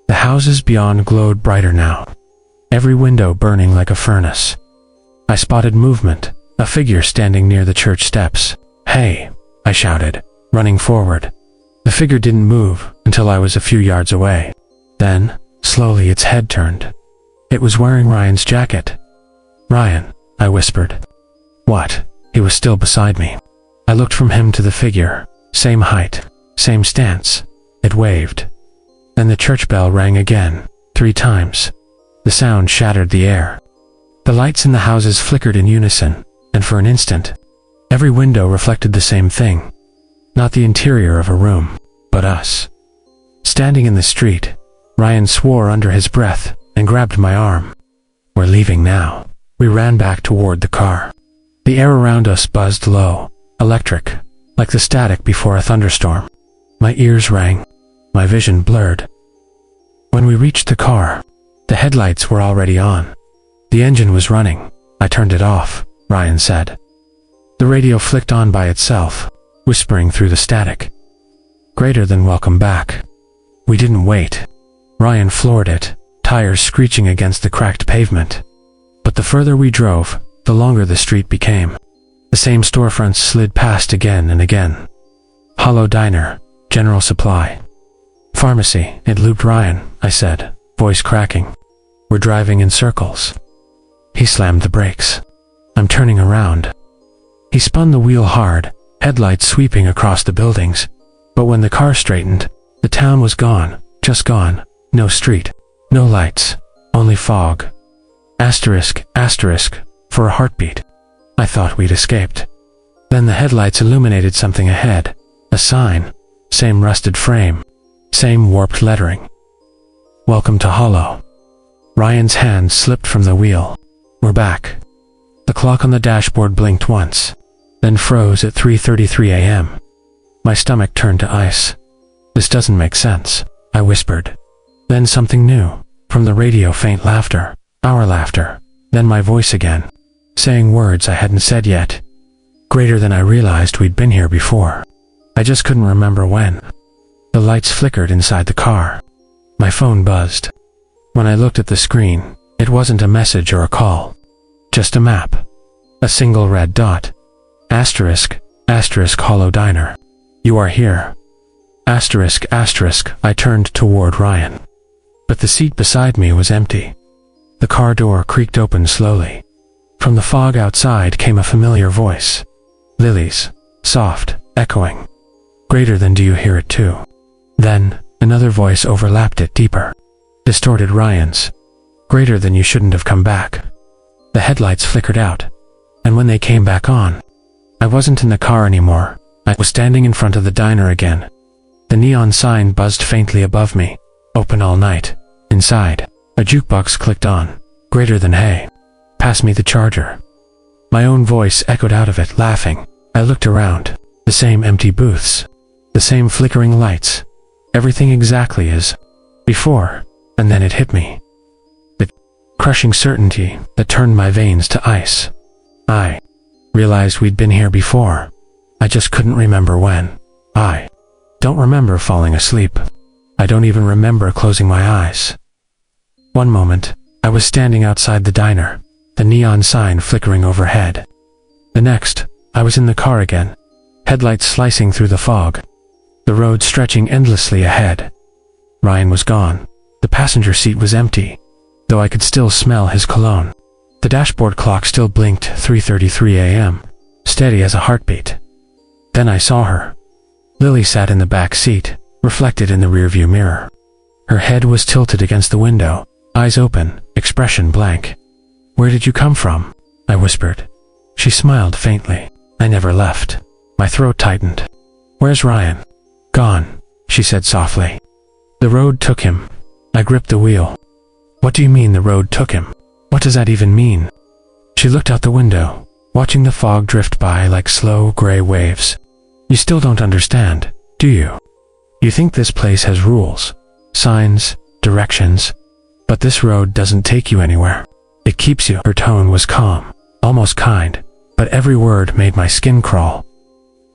The houses beyond glowed brighter now, every window burning like a furnace. I spotted movement, a figure standing near the church steps. "Hey!" I shouted, running forward. The figure didn't move until I was a few yards away. Then, slowly its head turned. It was wearing Ryan's jacket. "Ryan," I whispered. "What?" He was still beside me. I looked from him to the figure. Same height, same stance. It waved. Then the church bell rang again, 3 times. The sound shattered the air. The lights in the houses flickered in unison, and for an instant, every window reflected the same thing. Not the interior of a room, but us. Standing in the street, Ryan swore under his breath and grabbed my arm. "We're leaving now." We ran back toward the car. The air around us buzzed low, electric, like the static before a thunderstorm. My ears rang, my vision blurred. When we reached the car, the headlights were already on. The engine was running. I turned it off, Ryan said. The radio flicked on by itself, whispering through the static. "Greater than welcome back." We didn't wait. Ryan floored it. tires screeching against the cracked pavement. But the further we drove, the longer the street became. The same storefronts slid past again and again. Hollow Diner, General Supply. Pharmacy, it looped Ryan, I said, voice cracking. We're driving in circles. He slammed the brakes. I'm turning around. He spun the wheel hard, headlights sweeping across the buildings. But when the car straightened, the town was gone, just gone. No street, no lights, only fog. Asterisk, asterisk, for a heartbeat. I thought we'd escaped. Then the headlights illuminated something ahead. A sign. Same rusted frame. Same warped lettering. Welcome to Hollow. Ryan's hand slipped from the wheel. We're back. The clock on the dashboard blinked once, then froze at 3:33 a.m. My stomach turned to ice. This doesn't make sense, I whispered. Then something new. From the radio, faint laughter. Our laughter. Then my voice again, saying words I hadn't said yet. Greater than I realized we'd been here before. I just couldn't remember when. The lights flickered inside the car. My phone buzzed. When I looked at the screen, it wasn't a message or a call. Just a map. A single red dot. Asterisk, asterisk, Hollow Diner. You are here. Asterisk, asterisk, I turned toward Ryan. But the seat beside me was empty. The car door creaked open slowly. From the fog outside came a familiar voice. Lily's, soft, echoing. Greater than, do you hear it too? Then, another voice overlapped it deeper. Distorted Ryan's. Greater than, you shouldn't have come back. The headlights flickered out. And when they came back on, I wasn't in the car anymore. I was standing in front of the diner again. The neon sign buzzed faintly above me. Open all night. Inside, a jukebox clicked on. Greater than, hey. Pass me the charger. My own voice echoed out of it, laughing. I looked around. The same empty booths. The same flickering lights. Everything exactly as before. And then it hit me. The crushing certainty that turned my veins to ice. I realized we'd been here before. I just couldn't remember when. I don't remember falling asleep. I don't even remember closing my eyes. One moment, I was standing outside the diner, the neon sign flickering overhead. The next, I was in the car again, headlights slicing through the fog, the road stretching endlessly ahead. Ryan was gone. The passenger seat was empty, though I could still smell his cologne. The dashboard clock still blinked 3:33 a.m., steady as a heartbeat. Then I saw her. Lily sat in the back seat, reflected in the rearview mirror. Her head was tilted against the window, eyes open, expression blank. Where did you come from? I whispered. She smiled faintly. I never left. My throat tightened. Where's Ryan? Gone, she said softly. The road took him. I gripped the wheel. What do you mean the road took him? What does that even mean? She looked out the window, watching the fog drift by like slow gray waves. You still don't understand, do you? You think this place has rules, signs, directions, but this road doesn't take you anywhere. It keeps you. Her tone was calm, almost kind, but every word made my skin crawl.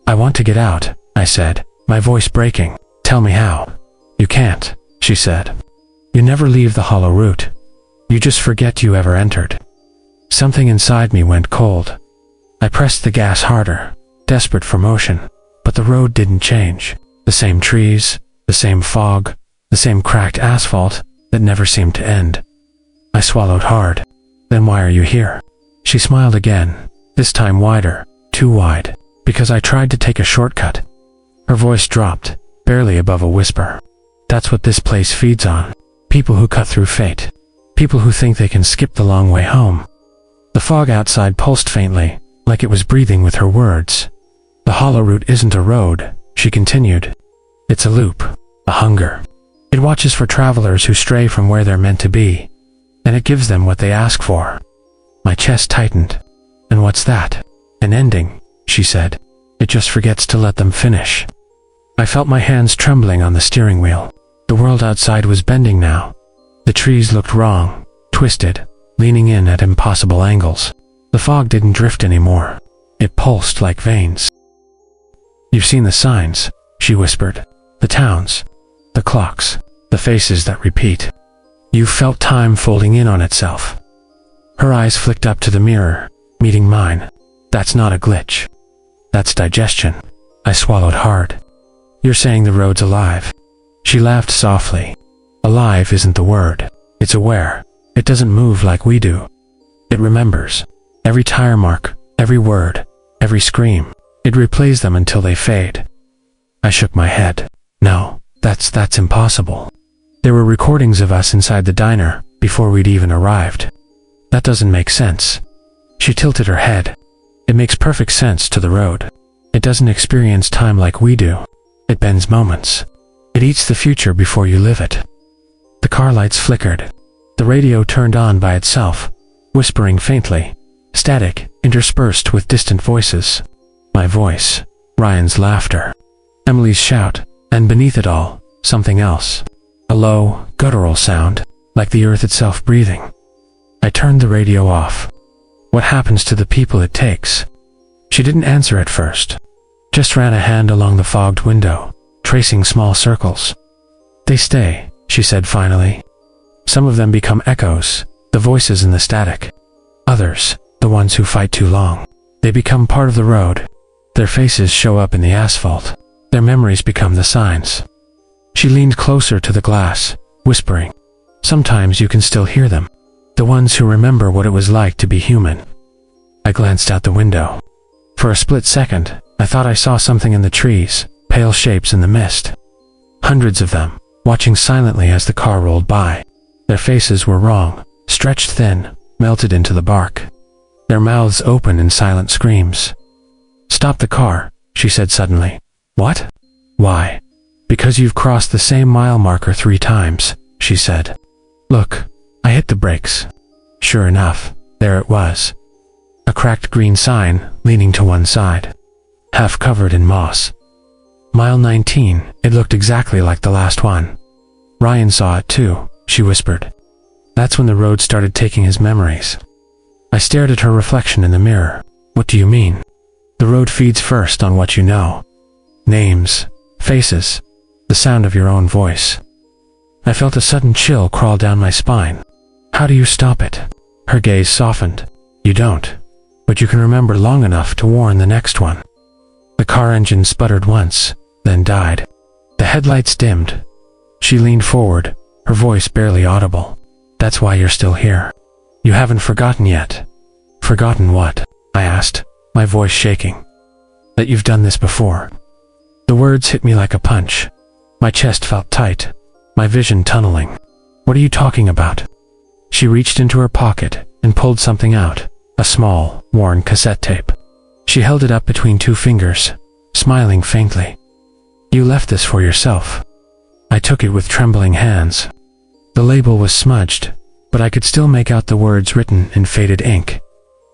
I want to get out, I said, my voice breaking. Tell me how. You can't, she said. You never leave the hollow route. You just forget you ever entered. Something inside me went cold. I pressed the gas harder, desperate for motion, but the road didn't change. The same trees, the same fog, the same cracked asphalt that never seemed to end. I swallowed hard. Then why are you here? She smiled again, this time wider, too wide, because I tried to take a shortcut. Her voice dropped, barely above a whisper. That's what this place feeds on. People who cut through fate. People who think they can skip the long way home. The fog outside pulsed faintly, like it was breathing with her words. The hollow route isn't a road, she continued. It's a loop, a hunger. It watches for travelers who stray from where they're meant to be, and it gives them what they ask for. My chest tightened. And what's that? An ending, she said. It just forgets to let them finish. I felt my hands trembling on the steering wheel. The world outside was bending now. The trees looked wrong, twisted, leaning in at impossible angles. The fog didn't drift anymore. It pulsed like veins. You've seen the signs, she whispered. The towns, the clocks, the faces that repeat. You felt time folding in on itself. Her eyes flicked up to the mirror, meeting mine. That's not a glitch. That's digestion. I swallowed hard. You're saying the road's alive. She laughed softly. Alive isn't the word. It's aware. It doesn't move like we do. It remembers. Every tire mark, every word, every scream. It replays them until they fade. I shook my head. No, that's impossible. There were recordings of us inside the diner before we'd even arrived. That doesn't make sense. She tilted her head. It makes perfect sense to the road. It doesn't experience time like we do. It bends moments. It eats the future before you live it. The car lights flickered. The radio turned on by itself, whispering faintly. Static, interspersed with distant voices. My voice. Ryan's laughter. Emily's shout. And beneath it all, something else. A low, guttural sound, like the earth itself breathing. I turned the radio off. What happens to the people it takes? She didn't answer at first. Just ran a hand along the fogged window, tracing small circles. They stay, she said finally. Some of them become echoes, the voices in the static. Others, the ones who fight too long. They become part of the road. Their faces show up in the asphalt. Their memories become the signs. She leaned closer to the glass, whispering. Sometimes you can still hear them. The ones who remember what it was like to be human. I glanced out the window. For a split second, I thought I saw something in the trees, pale shapes in the mist. Hundreds of them, watching silently as the car rolled by. Their faces were wrong, stretched thin, melted into the bark. Their mouths open in silent screams. Stop the car, she said suddenly. What? Why? Because you've crossed the same mile marker 3 times, she said. Look, I hit the brakes. Sure enough, there it was. A cracked green sign, leaning to one side. Half covered in moss. Mile 19, it looked exactly like the last one. Ryan saw it too, she whispered. That's when the road started taking his memories. I stared at her reflection in the mirror. What do you mean? The road feeds first on what you know. Names, faces, the sound of your own voice. I felt a sudden chill crawl down my spine. How do you stop it? Her gaze softened. You don't. But you can remember long enough to warn the next one. The car engine sputtered once, then died. The headlights dimmed. She leaned forward, her voice barely audible. That's why you're still here. You haven't forgotten yet. Forgotten what? I asked, my voice shaking. That you've done this before. The words hit me like a punch. My chest felt tight, my vision tunneling. What are you talking about? She reached into her pocket and pulled something out, a small, worn cassette tape. She held it up between 2 fingers, smiling faintly. You left this for yourself. I took it with trembling hands. The label was smudged, but I could still make out the words written in faded ink.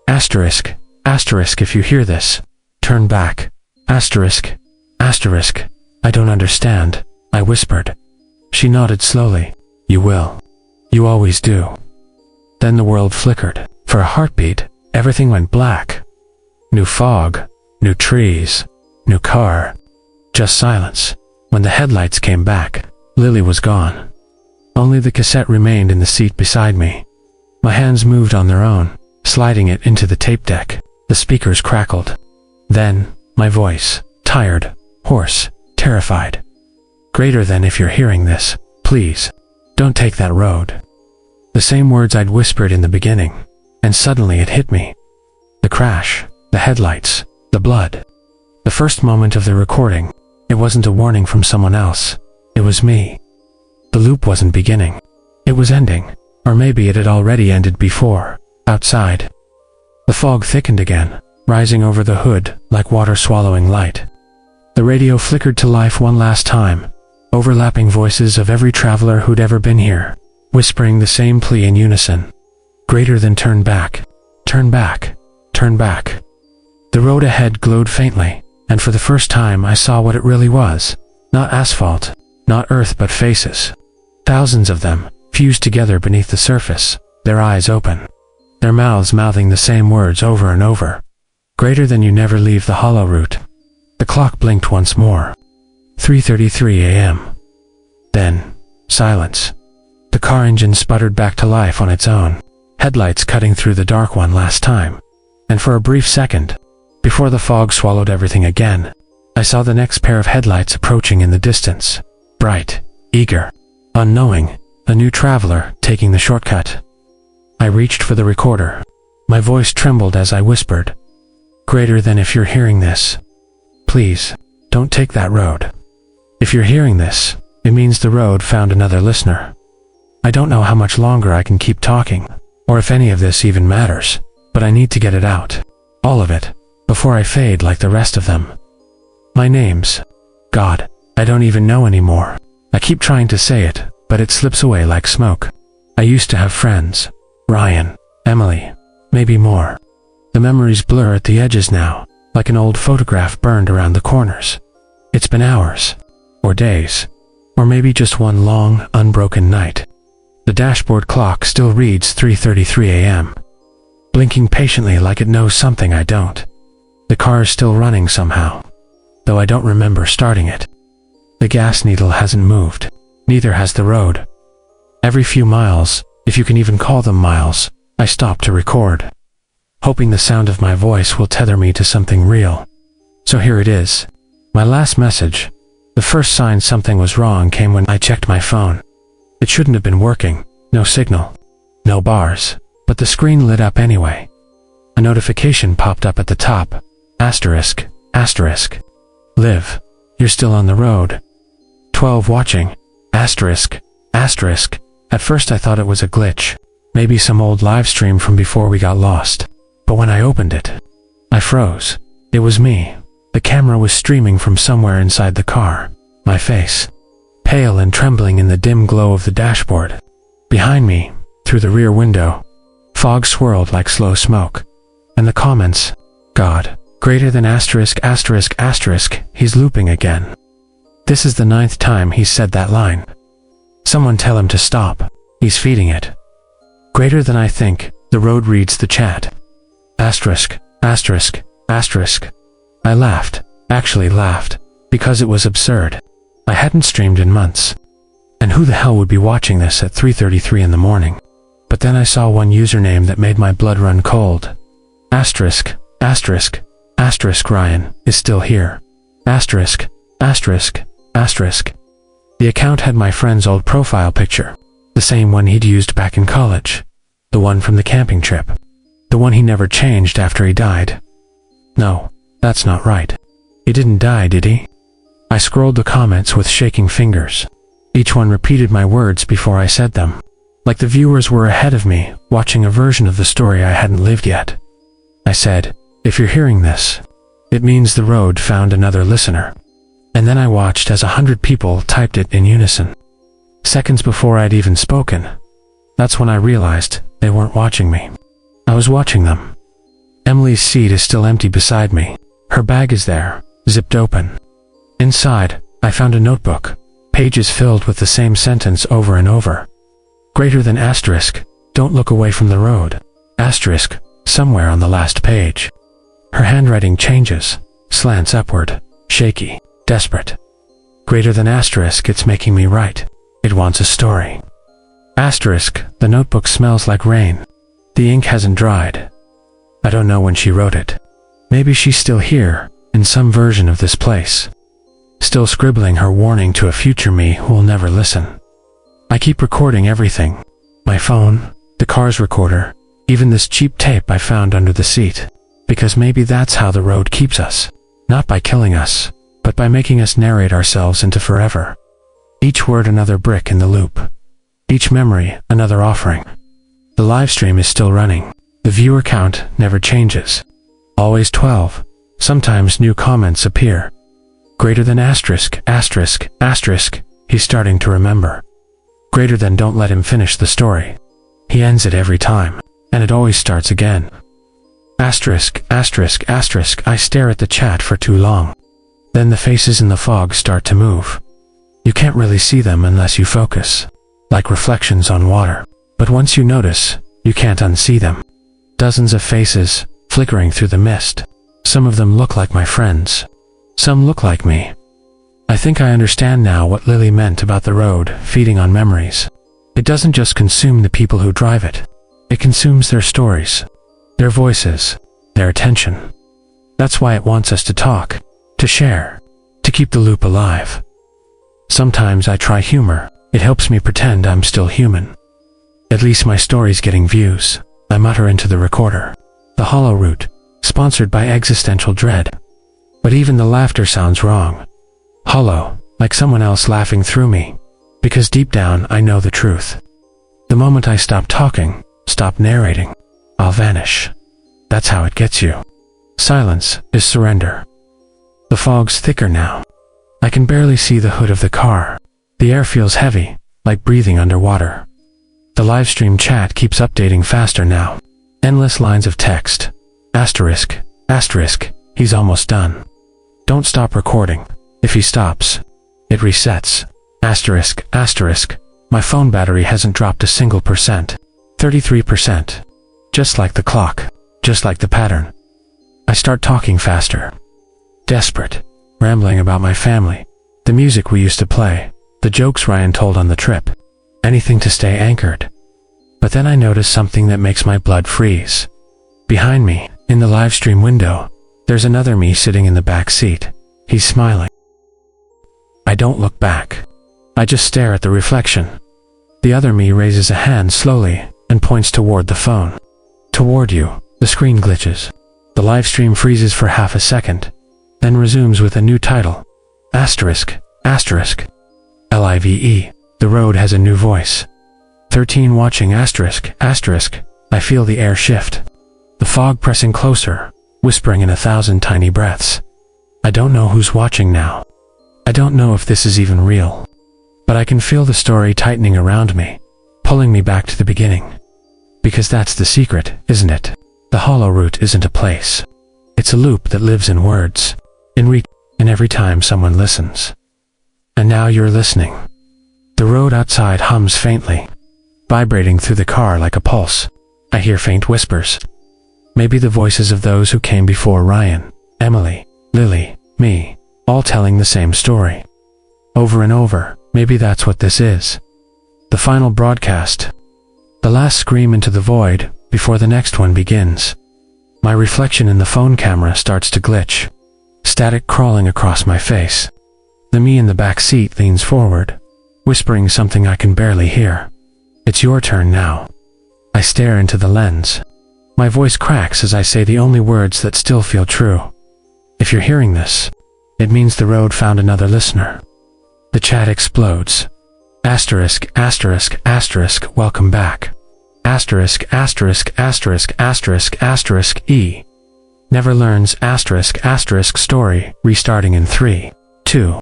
Asterisk, asterisk if you hear this. Turn back. Asterisk, asterisk. I don't understand, I whispered. She nodded slowly. You will. You always do. Then the world flickered. For a heartbeat, everything went black. New fog, new trees, new car. Just silence. When the headlights came back, Lily was gone. Only the cassette remained in the seat beside me. My hands moved on their own, sliding it into the tape deck. The speakers crackled. Then, my voice, tired, hoarse, terrified. Greater than if you're hearing this, please, don't take that road. The same words I'd whispered in the beginning, and suddenly it hit me. The crash, the headlights, the blood. The first moment of the recording, it wasn't a warning from someone else. It was me. The loop wasn't beginning. It was ending, or maybe it had already ended before, outside. The fog thickened again, rising over the hood like water swallowing light. The radio flickered to life one last time, overlapping voices of every traveler who'd ever been here, whispering the same plea in unison. Greater than turn back, turn back, turn back. The road ahead glowed faintly, and for the first time I saw what it really was. Not asphalt, not earth but faces. Thousands of them, fused together beneath the surface, their eyes open. Their mouths mouthing the same words over and over. Greater than you never leave the hollow route. The clock blinked once more. 3:33 a.m. Then, silence. The car engine sputtered back to life on its own, headlights cutting through the dark one last time. And for a brief second, before the fog swallowed everything again, I saw the next pair of headlights approaching in the distance. Bright, eager, unknowing, a new traveler taking the shortcut. I reached for the recorder. My voice trembled as I whispered, "Greater than, if you're hearing this, please, don't take that road. If you're hearing this, it means the road found another listener. I don't know how much longer I can keep talking, or if any of this even matters, but I need to get it out. All of it, before I fade like the rest of them. My name's... God, I don't even know anymore. I keep trying to say it, but it slips away like smoke. I used to have friends. Ryan, Emily, maybe more. The memories blur at the edges now, like an old photograph burned around the corners. It's been hours, or days, or maybe just one long, unbroken night. The dashboard clock still reads 3:33 a.m., blinking patiently like it knows something I don't. The car is still running somehow, though I don't remember starting it. The gas needle hasn't moved, neither has the road. Every few miles, if you can even call them miles, I stop to record, hoping the sound of my voice will tether me to something real. So here it is, my last message. The first sign something was wrong came when I checked my phone. It shouldn't have been working, no signal, no bars, but the screen lit up anyway. A notification popped up at the top, asterisk, asterisk. Liv, you're still on the road. 12 watching, asterisk, asterisk. At first I thought it was a glitch, maybe some old live stream from before we got lost. But when I opened it, I froze. It was me. The camera was streaming from somewhere inside the car. My face, pale and trembling in the dim glow of the dashboard. Behind me, through the rear window, fog swirled like slow smoke. And the comments, God, greater than asterisk, asterisk, asterisk, he's looping again. This is the 9th time he's said that line. Someone tell him to stop. He's feeding it. Greater than I think, the road reads the chat. Asterisk, asterisk, asterisk. I laughed, actually laughed, because it was absurd. I hadn't streamed in months. And who the hell would be watching this at 3:33 in the morning? But then I saw one username that made my blood run cold. Asterisk, asterisk, asterisk Ryan is still here. Asterisk, asterisk, asterisk. The account had my friend's old profile picture, the same one he'd used back in college, the one from the camping trip, the one he never changed after he died. No, that's not right. He didn't die, did he? I scrolled the comments with shaking fingers. Each one repeated my words before I said them, like the viewers were ahead of me, watching a version of the story I hadn't lived yet. I said, if you're hearing this, it means the road found another listener. And then I watched as 100 people typed it in unison. Seconds before I'd even spoken. That's when I realized they weren't watching me. I was watching them. Emily's seat is still empty beside me. Her bag is there, zipped open. Inside, I found a notebook, pages filled with the same sentence over and over. Greater than asterisk, don't look away from the road. Asterisk, somewhere on the last page. Her handwriting changes, slants upward, shaky, desperate. Greater than asterisk, it's making me write. It wants a story. Asterisk, the notebook smells like rain. The ink hasn't dried. I don't know when she wrote it. Maybe she's still here, in some version of this place. Still scribbling her warning to a future me who will never listen. I keep recording everything. My phone, the car's recorder, even this cheap tape I found under the seat. Because maybe that's how the road keeps us. Not by killing us, but by making us narrate ourselves into forever. Each word another brick in the loop. Each memory another offering. The live stream is still running. The viewer count never changes. Always 12. Sometimes new comments appear. Greater than asterisk, asterisk, asterisk, he's starting to remember. Greater than don't let him finish the story. He ends it every time, and it always starts again. Asterisk, asterisk, asterisk, I stare at the chat for too long. Then the faces in the fog start to move. You can't really see them unless you focus, like reflections on water. But once you notice, you can't unsee them. Dozens of faces, flickering through the mist. Some of them look like my friends. Some look like me. I think I understand now what Lily meant about the road feeding on memories. It doesn't just consume the people who drive it. It consumes their stories, their voices, their attention. That's why it wants us to talk, to share, to keep the loop alive. Sometimes I try humor. It helps me pretend I'm still human. At least my story's getting views, I mutter into the recorder. The hollow root, sponsored by existential dread. But even the laughter sounds wrong. Hollow, like someone else laughing through me. Because deep down I know the truth. The moment I stop talking, stop narrating, I'll vanish. That's how it gets you. Silence is surrender. The fog's thicker now. I can barely see the hood of the car. The air feels heavy, like breathing underwater. The livestream chat keeps updating faster now. Endless lines of text. Asterisk, asterisk, he's almost done. Don't stop recording. If he stops, it resets. Asterisk, asterisk, my phone battery hasn't dropped a single percent. 33%. Just like the clock, just like the pattern. I start talking faster. Desperate, rambling about my family, the music we used to play, the jokes Ryan told on the trip. Anything to stay anchored. But then I notice something that makes my blood freeze. Behind me, in the livestream window, there's another me sitting in the back seat. He's smiling. I don't look back. I just stare at the reflection. The other me raises a hand slowly and points toward the phone. Toward you. The screen glitches. The livestream freezes for half a second, then resumes with a new title. Asterisk, asterisk. LIVE. The road has a new voice. 13 watching asterisk, asterisk. I feel the air shift. The fog pressing closer, whispering in 1,000 tiny breaths. I don't know who's watching now. I don't know if this is even real. But I can feel the story tightening around me, pulling me back to the beginning. Because that's the secret, isn't it? The hollow root isn't a place. It's a loop that lives in words, in every time someone listens. And now you're listening. The road outside hums faintly, vibrating through the car like a pulse. I hear faint whispers. Maybe the voices of those who came before Ryan, Emily, Lily, me, all telling the same story. Over and over, maybe that's what this is. The final broadcast. The last scream into the void, before the next one begins. My reflection in the phone camera starts to glitch. Static crawling across my face. The me in the back seat leans forward, whispering something I can barely hear. It's your turn now. I stare into the lens. My voice cracks as I say the only words that still feel true. If you're hearing this, it means the road found another listener. The chat explodes. Asterisk, asterisk, asterisk, welcome back. Asterisk, asterisk, asterisk, asterisk, asterisk, E. Never learns asterisk, asterisk story, restarting in 3, 2,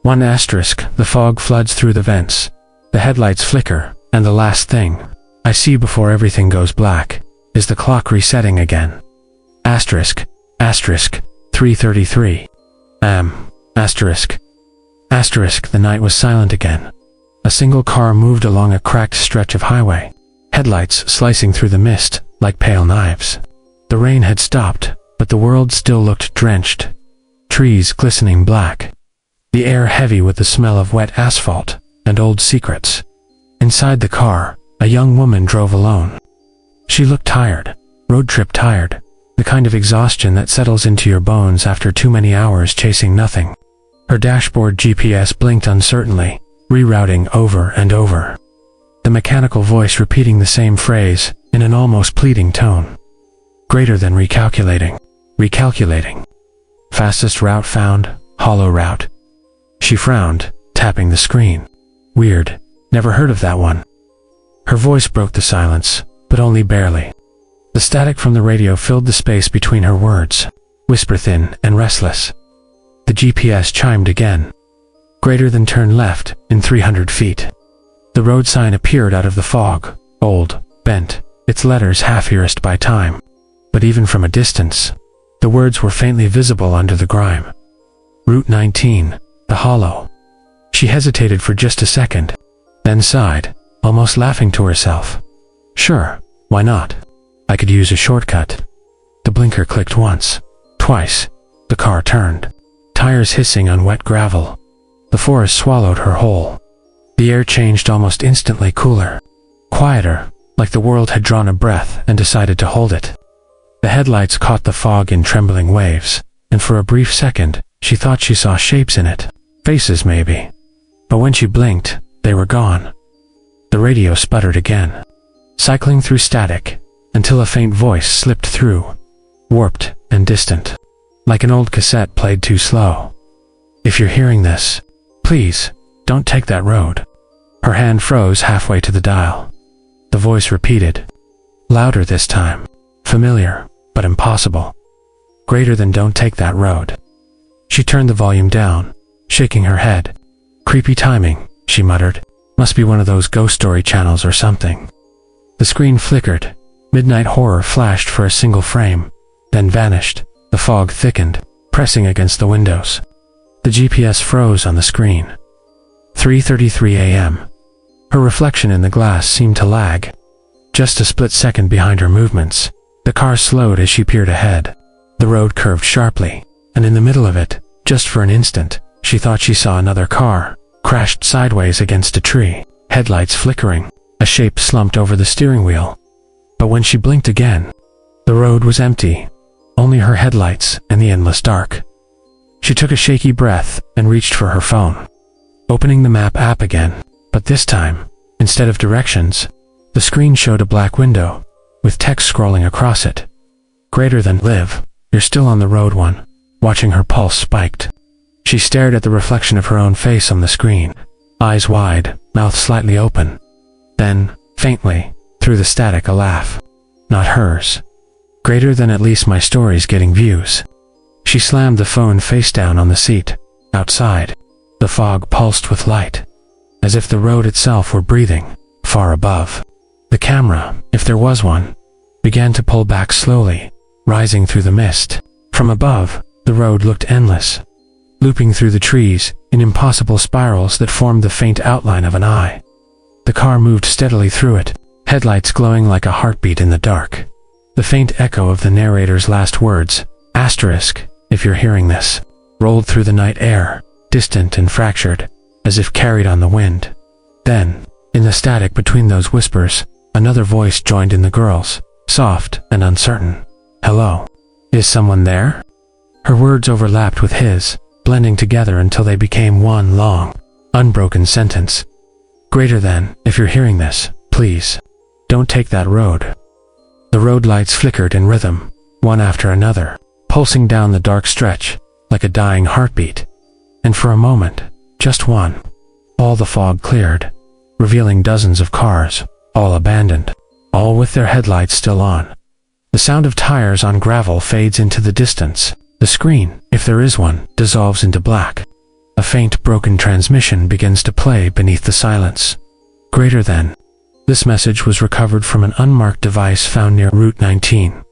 1 asterisk. The fog floods through the vents. The headlights flicker, and the last thing I see before everything goes black is the clock resetting again. Asterisk, asterisk, 3:33 am. Asterisk, asterisk. The night was silent again. A single car moved along a cracked stretch of highway, headlights slicing through the mist like pale knives. The rain had stopped, but the world still looked drenched. Trees glistening black. The air heavy with the smell of wet asphalt and old secrets. Inside the car, a young woman drove alone. She looked tired, road trip tired, the kind of exhaustion that settles into your bones after too many hours chasing nothing. Her dashboard GPS blinked uncertainly, rerouting over and over. The mechanical voice repeating the same phrase, in an almost pleading tone. Greater than recalculating. Recalculating. Fastest route found, hollow route. She frowned, tapping the screen. Weird, never heard of that one. Her voice broke the silence, but only barely. The static from the radio filled the space between her words, whisper thin and restless. The GPS chimed again. Greater than turn left, in 300 feet. The road sign appeared out of the fog, old, bent, its letters half erased by time. But even from a distance, the words were faintly visible under the grime. Route 19, the hollow. She hesitated for just a second, then sighed, almost laughing to herself. Sure, why not? I could use a shortcut. The blinker clicked once, twice. The car turned, tires hissing on wet gravel. The forest swallowed her whole. The air changed almost instantly cooler, quieter, like the world had drawn a breath and decided to hold it. The headlights caught the fog in trembling waves, and for a brief second, she thought she saw shapes in it. Faces, maybe. But when she blinked, they were gone. The radio sputtered again, cycling through static, until a faint voice slipped through, warped and distant, like an old cassette played too slow. "If you're hearing this, please, don't take that road." Her hand froze halfway to the dial. The voice repeated, louder this time, familiar, but impossible. Greater than "don't take that road." She turned the volume down, shaking her head. "Creepy timing," she muttered. "Must be one of those ghost story channels or something." The screen flickered. Midnight Horror flashed for a single frame, then vanished. The fog thickened, pressing against the windows. The GPS froze on the screen. 3:33 a.m. Her reflection in the glass seemed to lag. Just a split second behind her movements, the car slowed as she peered ahead. The road curved sharply, and in the middle of it, just for an instant, she thought she saw another car, crashed sideways against a tree, headlights flickering, a shape slumped over the steering wheel. But when she blinked again, the road was empty, only her headlights and the endless dark. She took a shaky breath and reached for her phone, opening the map app again, but this time, instead of directions, the screen showed a black window, with text scrolling across it. "Greater than live, you're still on the road one." Watching her pulse spiked. She stared at the reflection of her own face on the screen, eyes wide, mouth slightly open. Then, faintly, through the static, a laugh. Not hers. "Greater than at least my story's getting views." She slammed the phone face down on the seat. Outside, the fog pulsed with light, as if the road itself were breathing, far above. The camera, if there was one, began to pull back slowly, rising through the mist. From above, the road looked endless, looping through the trees in impossible spirals that formed the faint outline of an eye. The car moved steadily through it, headlights glowing like a heartbeat in the dark. The faint echo of the narrator's last words, asterisk, "if you're hearing this," rolled through the night air, distant and fractured, as if carried on the wind. Then, in the static between those whispers, another voice joined in the girl's, soft and uncertain. "Hello? Is someone there?" Her words overlapped with his, blending together until they became one long, unbroken sentence. "Greater than, if you're hearing this, please, don't take that road." The road lights flickered in rhythm, one after another, pulsing down the dark stretch, like a dying heartbeat. And for a moment, just one, all the fog cleared, revealing dozens of cars, all abandoned, all with their headlights still on. The sound of tires on gravel fades into the distance. The screen, if there is one, dissolves into black. A faint broken transmission begins to play beneath the silence. "Greater than." This message was recovered from an unmarked device found near Route 19.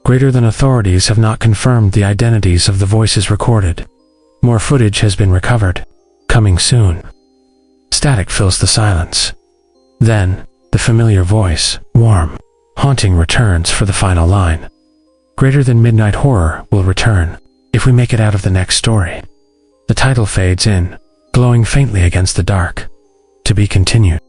"Greater than authorities have not confirmed the identities of the voices recorded. More footage has been recovered. Coming soon." Static fills the silence. Then, the familiar voice, warm, haunting, returns for the final line. "Greater than Midnight Horror will return, if we make it out of the next story." The title fades in, glowing faintly against the dark. To be continued.